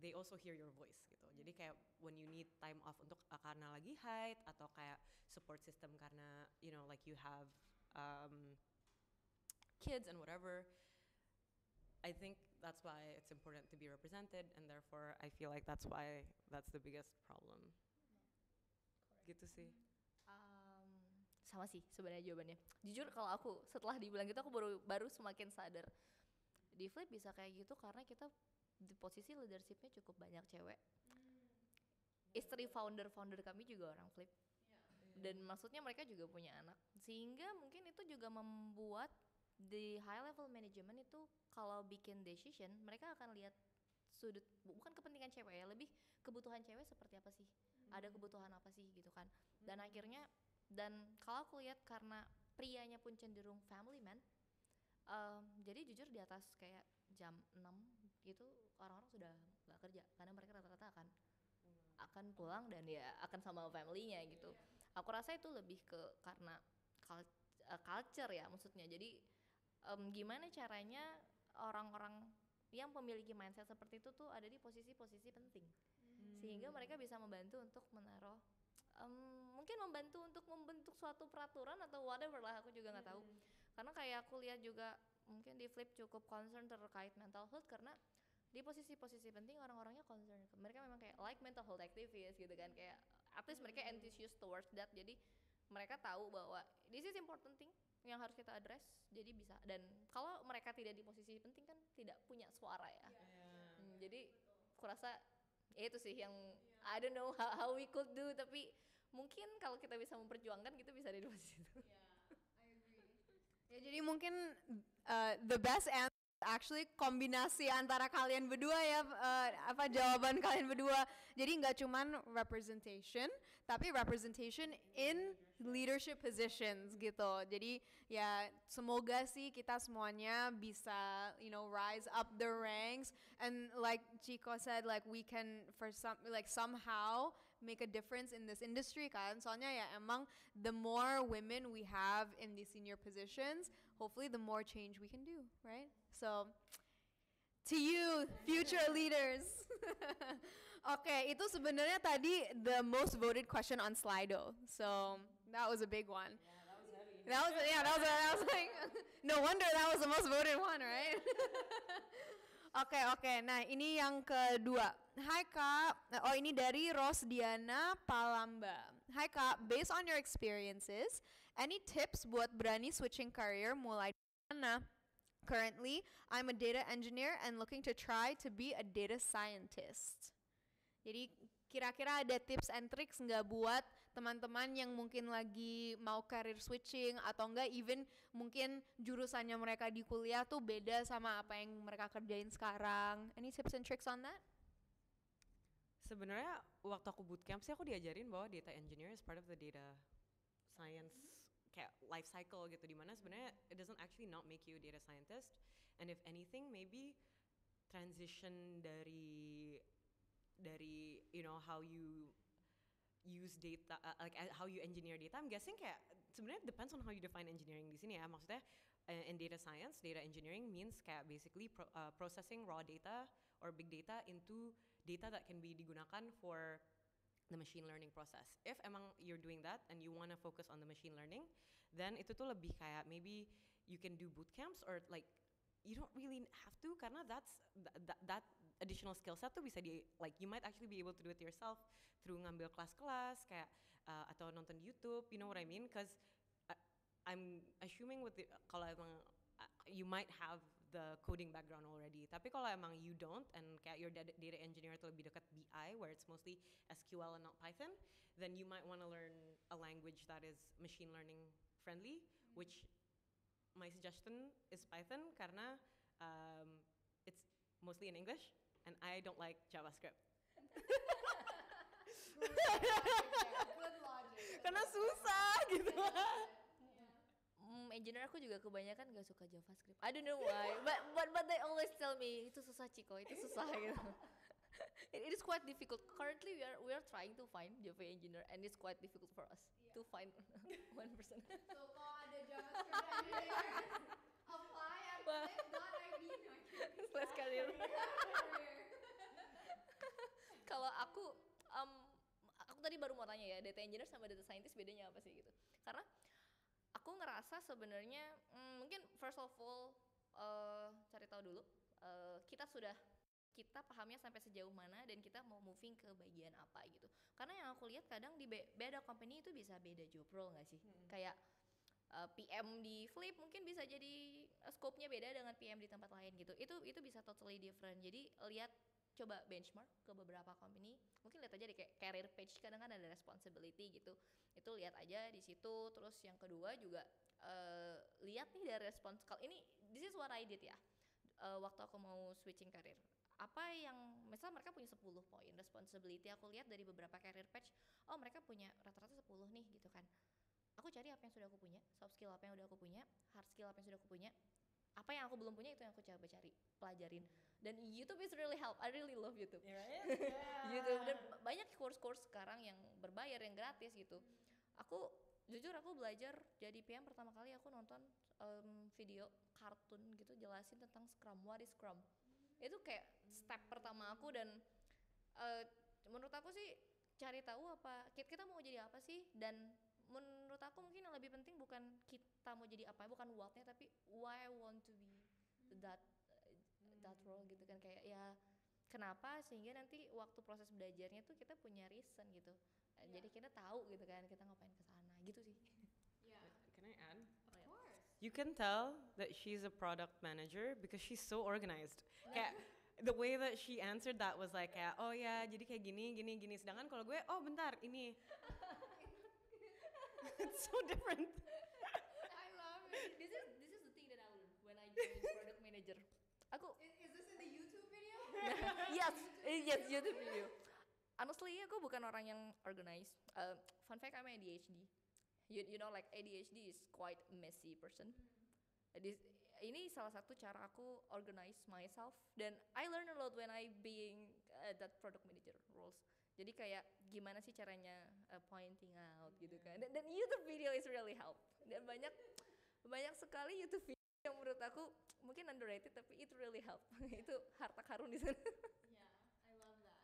S2: they also hear your voice gitu. Jadi kayak when you need time off untuk karena lagi haid atau kayak support system karena like you have kids and whatever, I think that's why it's important to be represented, and therefore I feel like that's why that's the biggest problem. Gitu sih.
S3: Sama sih sebenarnya jawabannya. Jujur kalau aku setelah dibilang gitu aku baru semakin sadar di Flip bisa kayak gitu karena kita di posisi leadershipnya cukup banyak cewek. Istri founder kami juga orang Flip. Dan maksudnya mereka juga punya anak. Sehingga mungkin itu juga membuat di high level management itu kalau bikin decision mereka akan lihat sudut, bukan kepentingan cewek ya, lebih kebutuhan cewek seperti apa sih, ada kebutuhan apa sih gitu kan. Dan akhirnya, dan kalau aku lihat karena prianya pun cenderung family man, jadi jujur di atas kayak jam 6 gitu orang-orang sudah gak kerja karena mereka rata-rata akan pulang dan ya akan sama family-nya gitu. Aku rasa itu lebih ke karena culture ya maksudnya. Jadi gimana caranya orang-orang yang memiliki mindset seperti itu tuh ada di posisi-posisi penting, sehingga mereka bisa membantu untuk menaruh, mungkin membantu untuk membentuk suatu peraturan atau whatever lah, aku juga nggak tahu. Karena kayak aku lihat juga mungkin di Flip cukup concern terkait mental health karena di posisi-posisi penting orang-orangnya concern, mereka memang kayak like mental health activists gitu kan, kayak at least mereka enthusiast towards that. Jadi mereka tahu bahwa this is important thing yang harus kita address, jadi bisa. Dan kalau mereka tidak di posisi penting kan tidak punya suara ya. Jadi kurasa ya itu sih yang I don't know how we could do, tapi mungkin kalau kita bisa memperjuangkan kita bisa ada di posisi itu.
S1: I agree. Ya jadi mungkin the best answer actually kombinasi antara kalian berdua ya, jawaban kalian berdua. Jadi nggak cuman representation, tapi representation in leadership positions gitu. Jadi ya semoga sih kita semuanya bisa rise up the ranks, and like Chico said, like we can somehow make a difference in this industry kan. Soalnya ya emang the more women we have in these senior positions, hopefully the more change we can do, right? So To you, future leaders. Oke, itu sebenarnya tadi the most voted question on Slido. So that was a big one.
S2: Yeah, that was heavy.
S1: That was like, no wonder that was the most voted one, right? Oke. Nah, ini yang kedua. Hai Kak, oh ini dari Rosdiana Palamba. Hai Kak, based on your experiences, any tips buat berani switching career mulai dari mana? Currently, I'm a data engineer and looking to try to be a data scientist. Jadi kira-kira ada tips and tricks nggak buat teman-teman yang mungkin lagi mau career switching atau enggak even mungkin jurusannya mereka di kuliah tuh beda sama apa yang mereka kerjain sekarang. Any tips and tricks on that?
S2: Sebenarnya waktu aku bootcamp sih aku diajarin bahwa data engineer is part of the data science kayak life cycle gitu, dimana sebenarnya it doesn't actually not make you a data scientist, and if anything maybe transition dari you know how you use data like how you engineer data. I'm guessing kayak sebenarnya depends on how you define engineering di sini ya. Maksudnya in data science, data engineering means kayak basically processing raw data or big data into data that can be digunakan for the machine learning process. If emang you're doing that and you want to focus on the machine learning, then itu tuh lebih kayak maybe you can do boot camps or like you don't really have to, karena that additional skill set tuh bisa like you might actually be able to do it yourself through ngambil kelas-kelas kayak atau nonton YouTube, you know what I mean? Cause I'm assuming kalau emang you might have the coding background already. Tapi kalau emang you don't and kayak your data engineer itu lebih dekat BI where it's mostly SQL and not Python, then you might want to learn a language that is machine learning friendly, which my suggestion is Python karena it's mostly in English and I don't like JavaScript.
S1: Good logic.
S2: Karena susah gitu.
S3: Engineer aku juga kebanyakan gak suka JavaScript. I don't know why, but they always tell me itu susah Ciko, itu susah gitu. It is quite difficult. Currently we are trying to find Java engineer and it's quite difficult for us to find one person.
S1: So kalau ada JavaScript engineer, apply at flip.id.
S3: Slash career. Kalau aku tadi baru mau tanya ya, data engineer sama data scientist bedanya apa sih gitu? Karena aku ngerasa sebenarnya mungkin first of all cari tahu dulu kita pahamnya sampai sejauh mana dan kita mau moving ke bagian apa gitu. Karena yang aku lihat kadang di beda company itu bisa beda job role nggak sih? Kayak PM di Flip mungkin bisa jadi scope-nya beda dengan PM di tempat lain gitu. Itu bisa totally different. Jadi lihat, coba benchmark ke beberapa company, mungkin lihat aja di kayak career page kadang kan ada responsibility gitu, itu lihat aja di situ. Terus yang kedua juga lihat nih dari respons. Kalau ini this is what I did ya, waktu aku mau switching career, apa yang misalnya mereka punya 10 poin responsibility, aku lihat dari beberapa career page, oh mereka punya rata-rata 10 nih gitu kan. Aku cari apa yang sudah aku punya, soft skill apa yang udah aku punya, hard skill apa yang sudah aku punya, apa yang aku belum punya itu yang aku coba cari, pelajarin. Dan YouTube is really help, I really love YouTube.
S2: Yeah.
S3: YouTube, dan banyak course-course sekarang yang berbayar, yang gratis gitu. Jujur aku belajar jadi PM pertama kali aku nonton video kartun gitu jelasin tentang Scrum, what is Scrum. Itu kayak step pertama aku, dan menurut aku sih cari tahu apa kita mau jadi apa sih. Dan menurut aku mungkin yang lebih penting bukan kita mau jadi apa, bukan what-nya, tapi why I want to be that role gitu kan. Kayak ya kenapa, sehingga nanti waktu proses belajarnya tuh kita punya reason gitu. Jadi kita tahu gitu kan kita ngapain ke sana gitu sih.
S1: Yeah.
S2: Can I add?
S1: Of course.
S2: You can tell that she's a product manager because she's so organized. Kayak the way that she answered that was like kayak, oh ya jadi kayak gini. Sedangkan kalau gue, oh bentar ini. It's so different.
S1: I love it.
S3: This is the thing that I learned when I joined product manager. Aku
S1: Is this in the YouTube video?
S3: yes YouTube video. Honestly aku bukan orang yang organized. Fun fact, I'm ADHD. You know like ADHD is quite a messy person. Ini salah satu cara aku organize myself, dan I learn a lot when I being that product manager roles. Jadi kayak gimana sih caranya pointing out gitu kan. Dan YouTube video is really help. Dan banyak sekali YouTube video yang menurut aku mungkin underrated tapi it really help. Itu harta karun di sana.
S1: Yeah, I love that.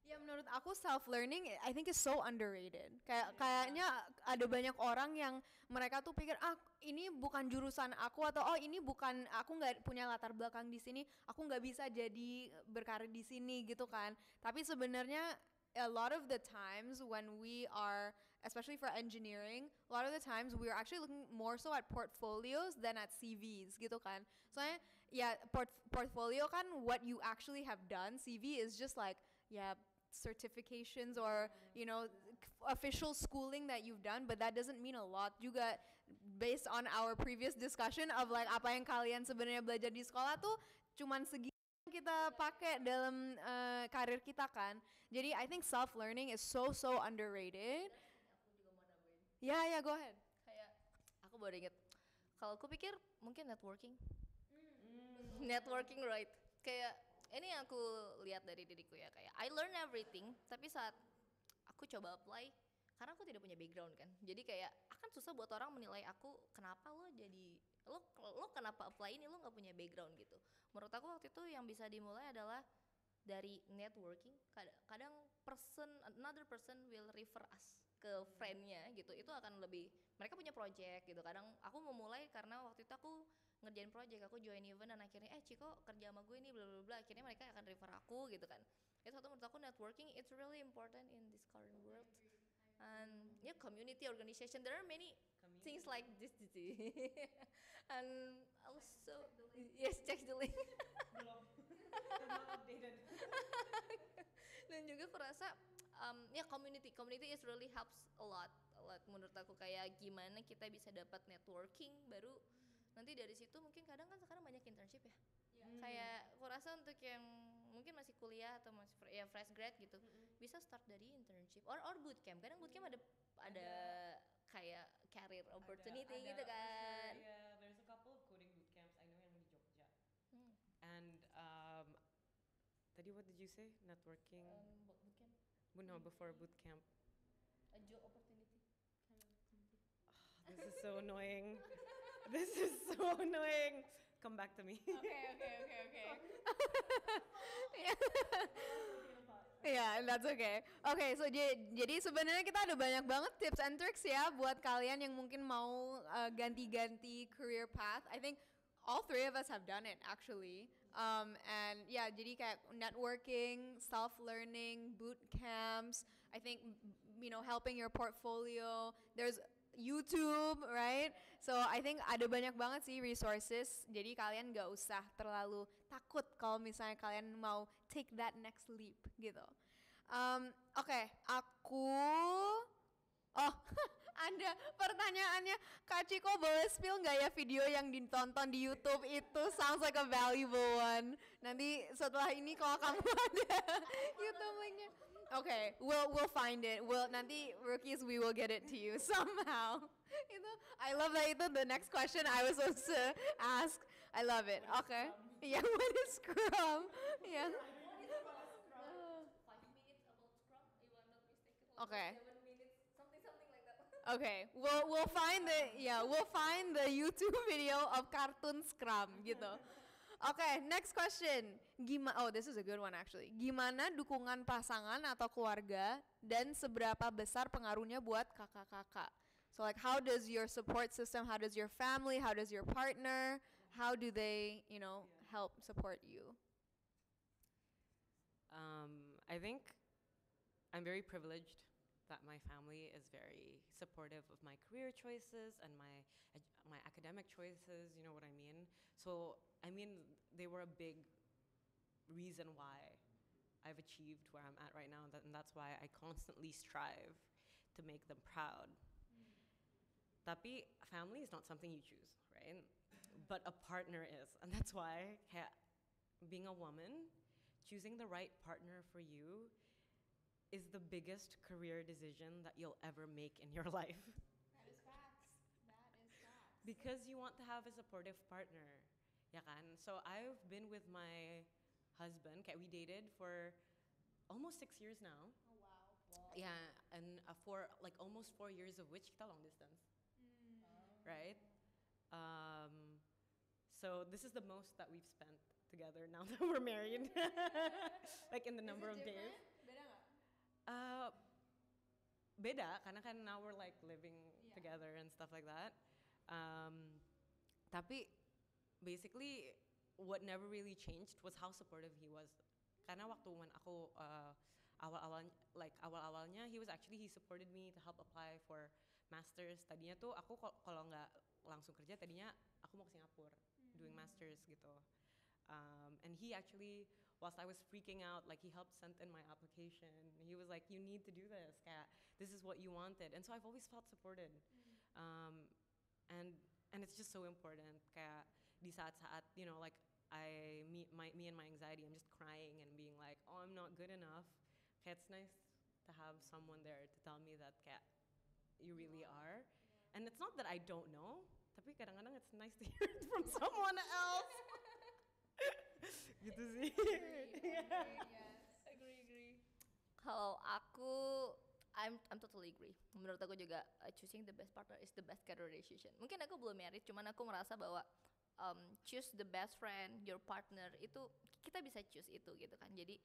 S1: Ya menurut aku self learning I think is so underrated. Kayaknya ada banyak orang yang mereka tuh pikir ini bukan jurusan aku atau ini bukan aku nggak punya latar belakang di sini, aku nggak bisa jadi berkarir di sini gitu kan. Tapi sebenarnya a lot of the times when we are, especially for engineering, a lot of the times we are actually looking more so at portfolios than at CVs gitu kan. Soalnya ya portfolio kan what you actually have done, CV is just like certifications or official schooling that you've done, but that doesn't mean a lot juga based on our previous discussion of like apa yang kalian sebenarnya belajar di sekolah tuh cuman segini kita pakai dalam karir kita kan. Jadi I think self learning is so underrated.
S3: Aku juga mau nambahin.
S1: Ya, go ahead.
S3: Kayak aku baru inget. Kalau aku pikir mungkin networking. Networking, right? Kayak ini yang aku lihat dari diriku ya, kayak I learn everything, tapi saat aku coba apply, karena aku tidak punya background kan, jadi kayak akan susah buat orang menilai aku, kenapa lo kenapa apply ini, lo nggak punya background gitu. Menurut aku waktu itu yang bisa dimulai adalah dari networking. Kadang another person will refer us ke friendnya gitu, itu akan lebih, mereka punya project gitu. Kadang aku memulai karena waktu itu aku ngerjain project, aku join event dan akhirnya Ciko kerja sama gue ini bla bla bla, akhirnya mereka akan refer aku gitu kan. Itu satu, menurut aku networking it's really important in this current world. And community organization, there are many things like this. And also yes, check the link.
S2: Belum updated.
S3: Dan juga aku rasa community is really helps a lot menurut aku. Kayak gimana kita bisa dapat networking baru, nanti dari situ mungkin kadang kan sekarang banyak internship ya. Kayak aku rasa untuk yang mungkin masih kuliah atau masih fresh grad gitu, bisa start dari internship or bootcamp. Kadang bootcamp ada kayak career opportunity gitu kan.
S2: Yeah, there's a couple of coding bootcamps I know yang di Jogja. And tadi what did you say? Networking?
S3: Bootcamp.
S2: No, before bootcamp.
S3: A job opportunity.
S2: This is so annoying. This is so annoying. Come back to me.
S3: Okay.
S1: Yeah, that's okay. Okay, so jadi sebenarnya kita ada banyak banget tips and tricks ya buat kalian yang mungkin mau ganti-ganti career path. I think all three of us have done it actually. And jadi kayak networking, self-learning, boot camps. I think helping your portfolio. There's YouTube, right? So I think ada banyak banget sih resources. Jadi kalian gak usah terlalu takut kalau misalnya kalian mau take that next leap gitu. Oke, aku ada pertanyaannya, Kak Ciko boleh spill nggak ya video yang ditonton di YouTube itu? Sounds like a valuable one. Nanti setelah ini kalau kamu ada YouTube linknya. Okay, we'll find it. Nanti rookies we will get it to you somehow. I love that itu the next question I was supposed to ask. I love it. Okay. Yeah, what is Scrum? Yeah.
S3: 5 minutes about Scrum, if I'm not mistaken.
S1: Okay.
S3: 7 minutes, something like that.
S1: Okay, we'll find the YouTube video of cartoon Scrum gitu. Okay, next question. This is a good one actually. Gimana dukungan pasangan atau keluarga dan seberapa besar pengaruhnya buat kakak-kakak? So like how does your support system, how does your family, how does your partner, how do they, help support you?
S2: I think I'm very privileged that my family is very supportive of my career choices and my academic choices, you know what I mean? So, they were a big reason why I've achieved where I'm at right now, and that's why I constantly strive to make them proud. Tapi family is not something you choose, right? But a partner is, and that's why being a woman, choosing the right partner for you is the biggest career decision that you'll ever make in your life.
S1: That is facts.
S2: Because you want to have a supportive partner. Ya kan? So I've been with my husband, we dated for almost 6 years now.
S1: Oh wow.
S2: Yeah, and for like almost 4 years of which kita long distance. Right? this is the most that we've spent together now that we're married. Like in the number of days.
S1: Beda nggak?
S2: Beda, karena kan now we're like living together and stuff like that. Tapi basically what never really changed was how supportive he was. Karena waktu when aku awal-awalnya he supported me to help apply for masters. Tadinya tuh aku kalau nggak langsung kerja, tadinya aku mau ke Singapura doing masters gitu. And he actually, whilst I was freaking out, like he helped send in my application. He was like, you need to do this, kayak, this is what you wanted. And so I've always felt supported. And it's just so important, kayak di saat-saat, you know, like me and my anxiety, I'm just crying and being like, oh, I'm not good enough. Kayak it's nice to have someone there to tell me that kayak you really are. And it's not that I don't know, tapi kadang-kadang it's nice to hear it from someone else. Gitu sih.
S3: Agree. Kalau aku, I'm totally agree. Menurut aku juga choosing the best partner is the best career decision. Mungkin aku belum married, cuman aku merasa bahwa choose the best friend, your partner itu kita bisa choose itu gitu kan. Jadi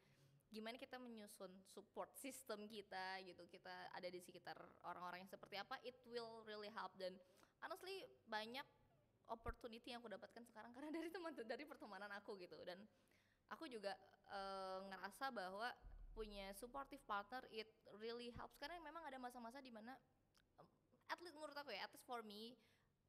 S3: gimana kita menyusun support system kita gitu, kita ada di sekitar orang-orang yang seperti apa, it will really help. Dan honestly banyak opportunity yang aku dapatkan sekarang karena dari pertemanan aku gitu. Dan aku juga ngerasa bahwa punya supportive partner it really helps, karena memang ada masa-masa di mana menurut aku ya, at least for me,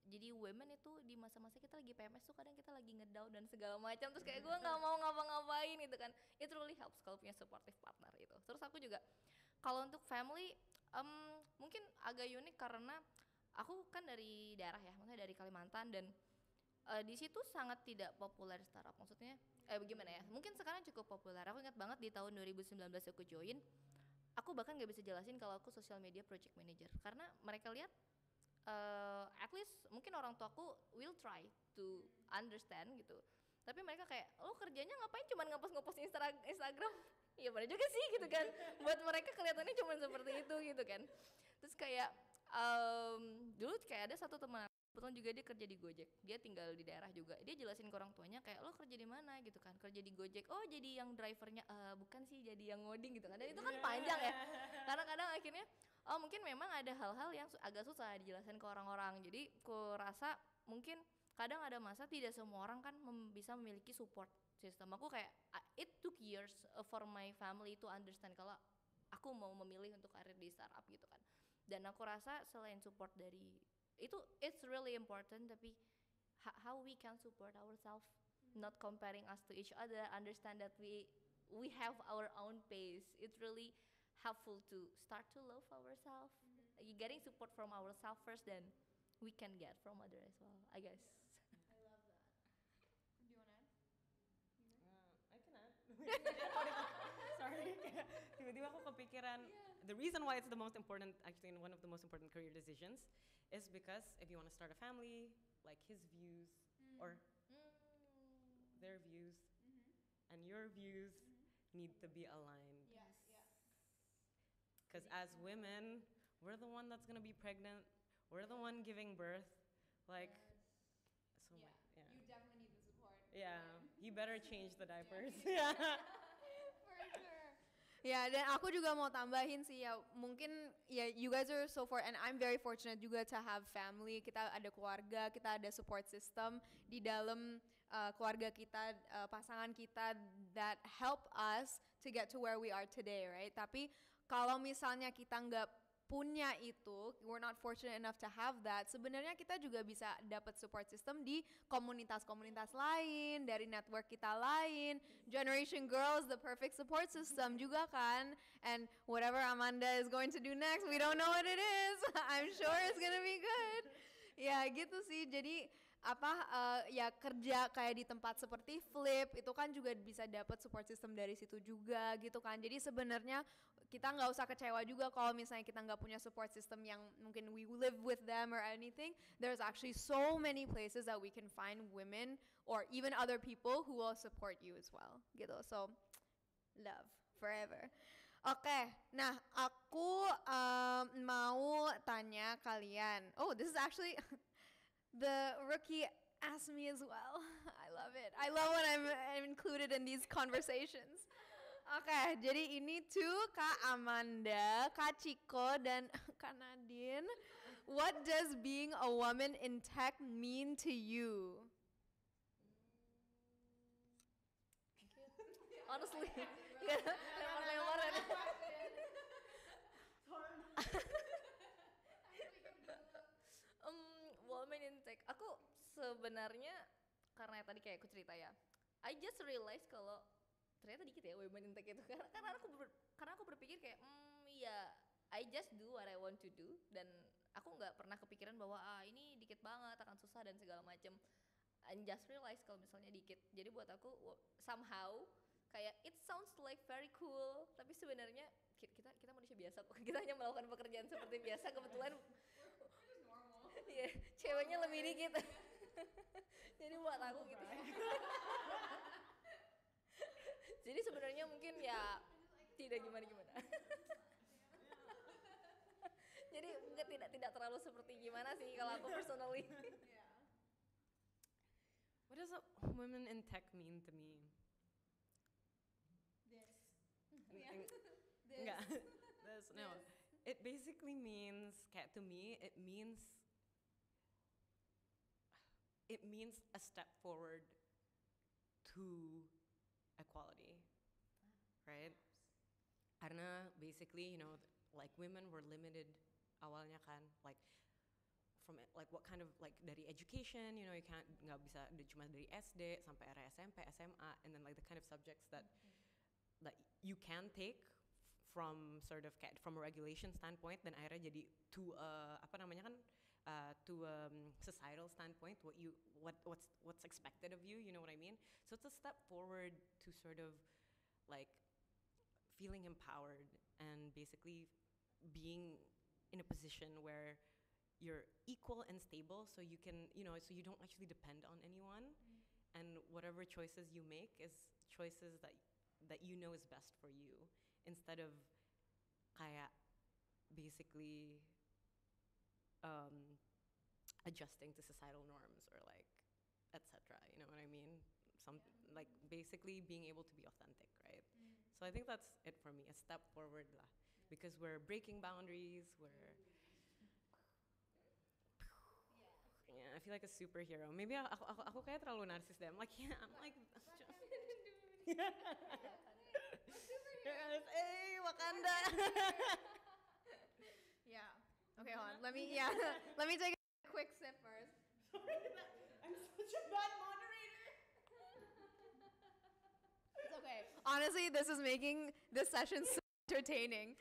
S3: jadi women itu di masa-masa kita lagi PMS tuh kadang kita lagi ngedown dan segala macam, terus kayak gue nggak mau ngapa-ngapain gitu kan. It really helps kalau punya supportive partner itu. Terus aku juga kalau untuk family mungkin agak unik karena aku kan dari daerah ya, maksudnya dari Kalimantan, dan di situ sangat tidak populer startup. Maksudnya bagaimana ya? Mungkin sekarang cukup populer. Aku ingat banget di tahun 2019 aku join, aku bahkan nggak bisa jelasin kalau aku social media project manager karena mereka lihat at least mungkin orang tuaku will try to understand gitu. Tapi mereka kayak, lo kerjanya ngapain cuman ngepost Instagram? Iya benar juga sih gitu kan. Buat mereka kelihatannya cuman seperti itu gitu kan. Terus kayak dulu kayak ada satu teman kebetulan juga dia kerja di Gojek, dia tinggal di daerah juga, dia jelasin ke orang tuanya kayak, lo kerja di mana gitu kan, kerja di Gojek, oh jadi yang drivernya, bukan sih jadi yang ngoding gitu kan, dan itu kan panjang ya, kadang-kadang akhirnya oh mungkin memang ada hal-hal yang agak susah dijelasin ke orang-orang. Jadi aku rasa mungkin kadang ada masa tidak semua orang kan bisa memiliki support system. Aku kayak it took years for my family to understand kalau aku mau memilih untuk karir di startup gitu kan. Dan aku rasa selain support dari itu, it's really important, tapi how we can support ourselves, not comparing us to each other, understand that we have our own pace. It's really helpful to start to love ourselves, getting support from ourselves first, then we can get from other as well, I guess.
S1: I love that. Do you want to add?
S2: I can add. Sorry, tiba-tiba aku kepikiran. The reason why it's the most important, actually, one of the most important career decisions, is because if you want to start a family, like his views or their views and your views need to be aligned.
S1: Yes.
S2: Because as women, we're the one that's gonna be pregnant. We're the one giving birth. Like. So
S1: Yeah. You definitely need the support.
S2: Yeah, you better change the diapers.
S1: For sure. Ya, dan aku juga mau tambahin sih ya, mungkin ya you guys are so and I'm very fortunate juga to have family. Kita ada keluarga, kita ada support system di dalam keluarga kita, pasangan kita that help us to get to where we are today, right? Tapi kalau misalnya kita nggak punya itu, we're not fortunate enough to have that, sebenarnya kita juga bisa dapat support system di komunitas-komunitas lain, dari network kita lain. Generation Girls, the perfect support system juga kan. And whatever Amanda is going to do next, we don't know what it is. I'm sure it's gonna be good. Ya gitu sih, jadi ya kerja kayak di tempat seperti Flip itu kan juga bisa dapat support system dari situ juga gitu kan. Jadi sebenarnya kita nggak usah kecewa juga kalau misalnya kita nggak punya support system yang mungkin we live with them or anything. There's actually so many places that we can find women or even other people who will support you as well gitu. So love forever. Oke, nah aku mau tanya kalian. Oh, this is actually the rookie Ask me as well. I love it. I love when I'm included in these conversations. Oke, jadi ini tuh Kak Amanda, Kak Ciko, dan Kak Nadine. What does being a woman in tech mean to you?
S3: Honestly, lempar-lemparan. Woman in tech, aku sebenarnya karena tadi kayak aku cerita ya, I just realize kalau ternyata dikit ya women in tech itu karena aku berpikir kayak ya I just do what I want to do dan aku nggak pernah kepikiran bahwa ini dikit banget akan susah dan segala macem. I just realize kalau misalnya dikit, jadi buat aku somehow kayak it sounds like very cool, tapi sebenarnya kita manusia biasa kok, kita hanya melakukan pekerjaan seperti biasa. Kebetulan yeah, ceweknya lebih dikit. Jadi buat aku gitu. Jadi sebenarnya mungkin ya tidak gimana-gimana. Jadi mungkin tidak terlalu seperti gimana sih kalau aku personally.
S2: What does a woman in tech mean to me?
S1: This.
S2: Enggak. No. It basically means, kayak to me, it means a step forward to equality, right? Karena basically, like women were limited awalnya kan, like from like what kind of like dari education, you can't nggak bisa cuma dari SD sampai area SMP, SMA, and then like the kind of subjects that you can take from sort of from a regulation standpoint, dan akhirnya jadi to apa namanya kan to societal standpoint what's expected of you, you know what I mean? So it's a step forward to sort of like feeling empowered and basically being in a position where you're equal and stable, so you can, so you don't actually depend on anyone, and whatever choices you make is choices that you know is best for you, instead of kayak basically adjusting to societal norms or like etc. You know what I mean? Like basically being able to be authentic, right? So I think that's it for me, a step forward lah, because we're breaking boundaries, yeah, I feel like a superhero. Maybe aku kayak terlalu narsis deh. I'm like, I'm like, hey, Wakanda.
S1: Yeah. Okay, hold on. Let me take a quick sip first.
S2: Sorry, I'm such a bad moderator.
S1: It's okay. Honestly, this is making this session so entertaining,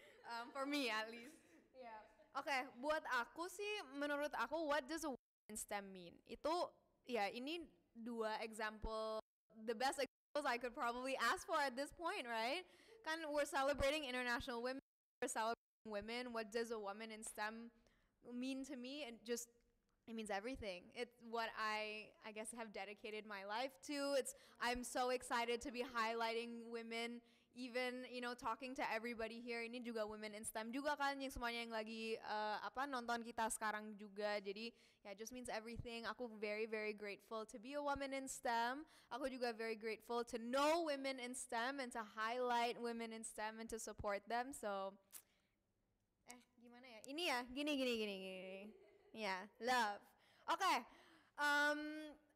S1: for me at least. Yeah. Okay, buat aku sih, menurut aku, what does a in STEM mean? Itu ya ini dua example, the best examples I could probably ask for at this point, right? Kan we're celebrating International Women, we're celebrating women. What does a woman in STEM mean to me? And just it means everything. It's what I guess have dedicated my life to. I'm so excited to be highlighting women, even talking to everybody here. Ini juga women in STEM juga kan, yang semuanya yang lagi nonton kita sekarang juga. Jadi it just means everything. Aku very very grateful to be a woman in STEM. Aku juga very grateful to know women in STEM and to highlight women in STEM and to support them. So gimana ya? Ini ya, gini. Yeah, love. Okay,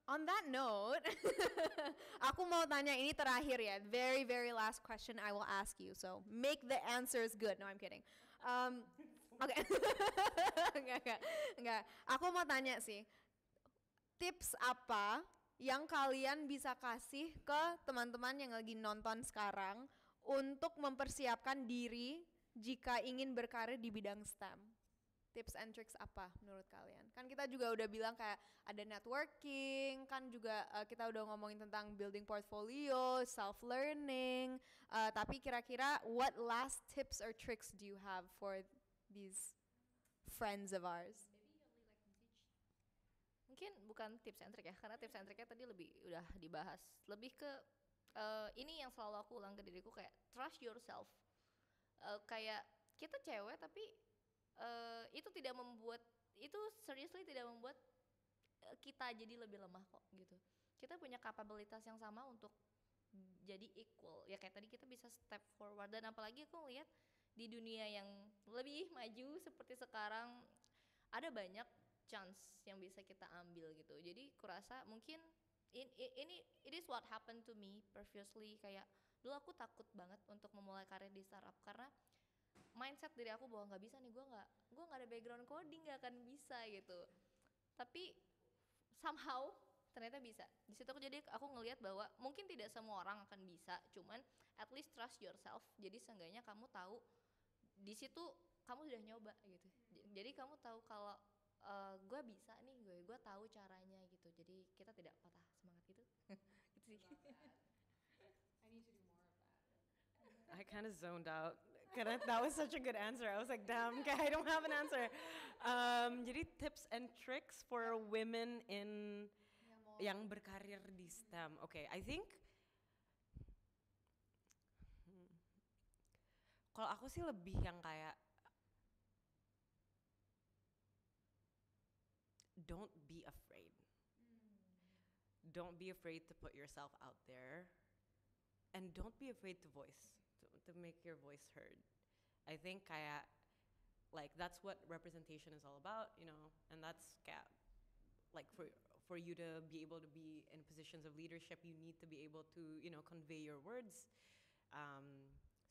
S1: on that note, aku mau tanya ini terakhir ya, very very last question I will ask you. So make the answers good. No, I'm kidding. Okay, enggak. Aku mau tanya sih, tips apa yang kalian bisa kasih ke teman-teman yang lagi nonton sekarang untuk mempersiapkan diri jika ingin berkarir di bidang STEM? Tips and tricks apa menurut kalian? Kan kita juga udah bilang kayak ada networking, kan juga kita udah ngomongin tentang building portfolio, self-learning, tapi kira-kira what last tips or tricks do you have for these friends of ours?
S3: Mungkin bukan tips and trick ya, karena tips and tricknya tadi udah dibahas. Lebih ke ini yang selalu aku ulang ke diriku, kayak trust yourself. Kayak kita cewek tapi itu seriously tidak membuat kita jadi lebih lemah kok gitu. Kita punya kapabilitas yang sama untuk jadi equal. Ya kayak tadi kita bisa step forward, dan apalagi aku ngeliat di dunia yang lebih maju seperti sekarang ada banyak chance yang bisa kita ambil gitu. Jadi kurasa mungkin ini it is what happened to me previously. Kayak dulu aku takut banget untuk memulai karir di startup karena mindset diri aku bahwa nggak bisa nih, gue nggak ada background coding, nggak akan bisa gitu. Tapi somehow ternyata bisa. Di situ aku ngelihat bahwa mungkin tidak semua orang akan bisa, cuman at least trust yourself. Jadi seenggaknya kamu tahu di situ kamu sudah nyoba gitu. Jadi kamu tahu kalau gue bisa nih, gue tahu caranya gitu. Jadi kita tidak patah semangat gitu. Gitu sih.
S1: I need to do more of that.
S2: I kind of zoned out. That was such a good answer. I was like, damn, okay, I don't have an answer. Jadi tips and tricks for women in yang berkarir di STEM. Okay, I think kalau aku sih lebih yang kayak don't be afraid. Don't be afraid to put yourself out there. And don't be afraid to make your voice heard. I think kayak like that's what representation is all about, you know, and that's kayak like for you to be able to be in positions of leadership, you need to be able to, you know, convey your words.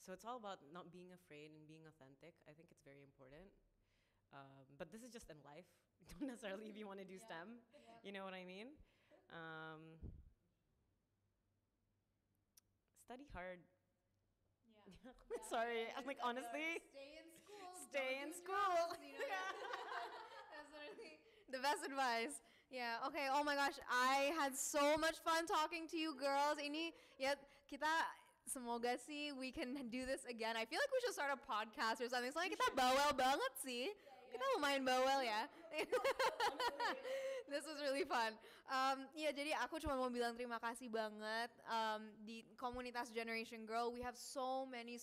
S2: So it's all about not being afraid and being authentic. I think it's very important. But this is just in life. Don't necessarily if you want to do STEM. You know what I mean? Study hard.
S1: Yeah.
S2: Sorry, I'm like honestly.
S1: Stay in school.
S2: Stay
S1: don't
S2: in
S1: do
S2: school.
S1: drugs, you know? That's literally the best advice. Yeah. Okay. Oh my gosh, I had so much fun talking to you girls. Ini ya kita semoga sih we can do this again. I feel like we should start a podcast or something. Soalnya kita bawel banget sih. Kita lumayan bawel ya. This was really fun. Ya jadi aku cuma mau bilang terima kasih banget di komunitas Generation Girl. We have so many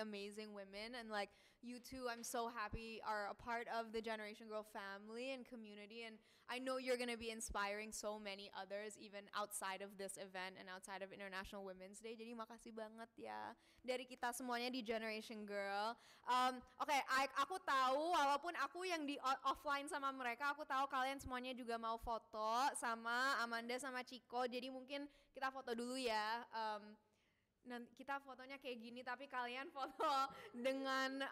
S1: amazing women, and like you two, I'm so happy are a part of the Generation Girl family and community. And I know you're gonna be inspiring so many others even outside of this event and outside of International Women's Day. Jadi makasih banget ya dari kita semuanya di Generation Girl. Okay, aku tahu walaupun aku yang di offline sama mereka, aku tahu kalian semuanya juga mau foto sama Amanda sama Chico, jadi mungkin kita foto dulu ya. Nanti kita fotonya kayak gini, tapi kalian foto dengan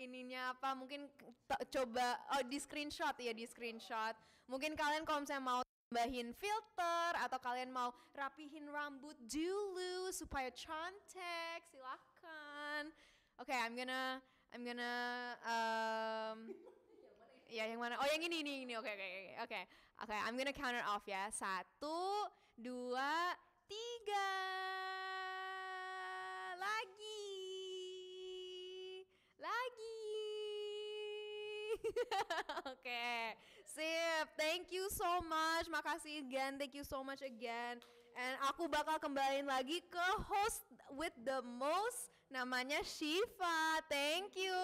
S1: ininya apa? Mungkin coba di screenshot ya, di screenshot. Mungkin kalian kalau misalnya mau tambahin filter atau kalian mau rapihin rambut dulu supaya cantik, silahkan. Okay, I'm gonna ya yang mana? Oh yang ini. Oke. I'm gonna count it off ya. 1, 2, 3. Lagi. Oke, sip. Thank you so much. Makasih again. Thank you so much again. And aku bakal kembaliin lagi ke host with the most, namanya Shiva. Thank you.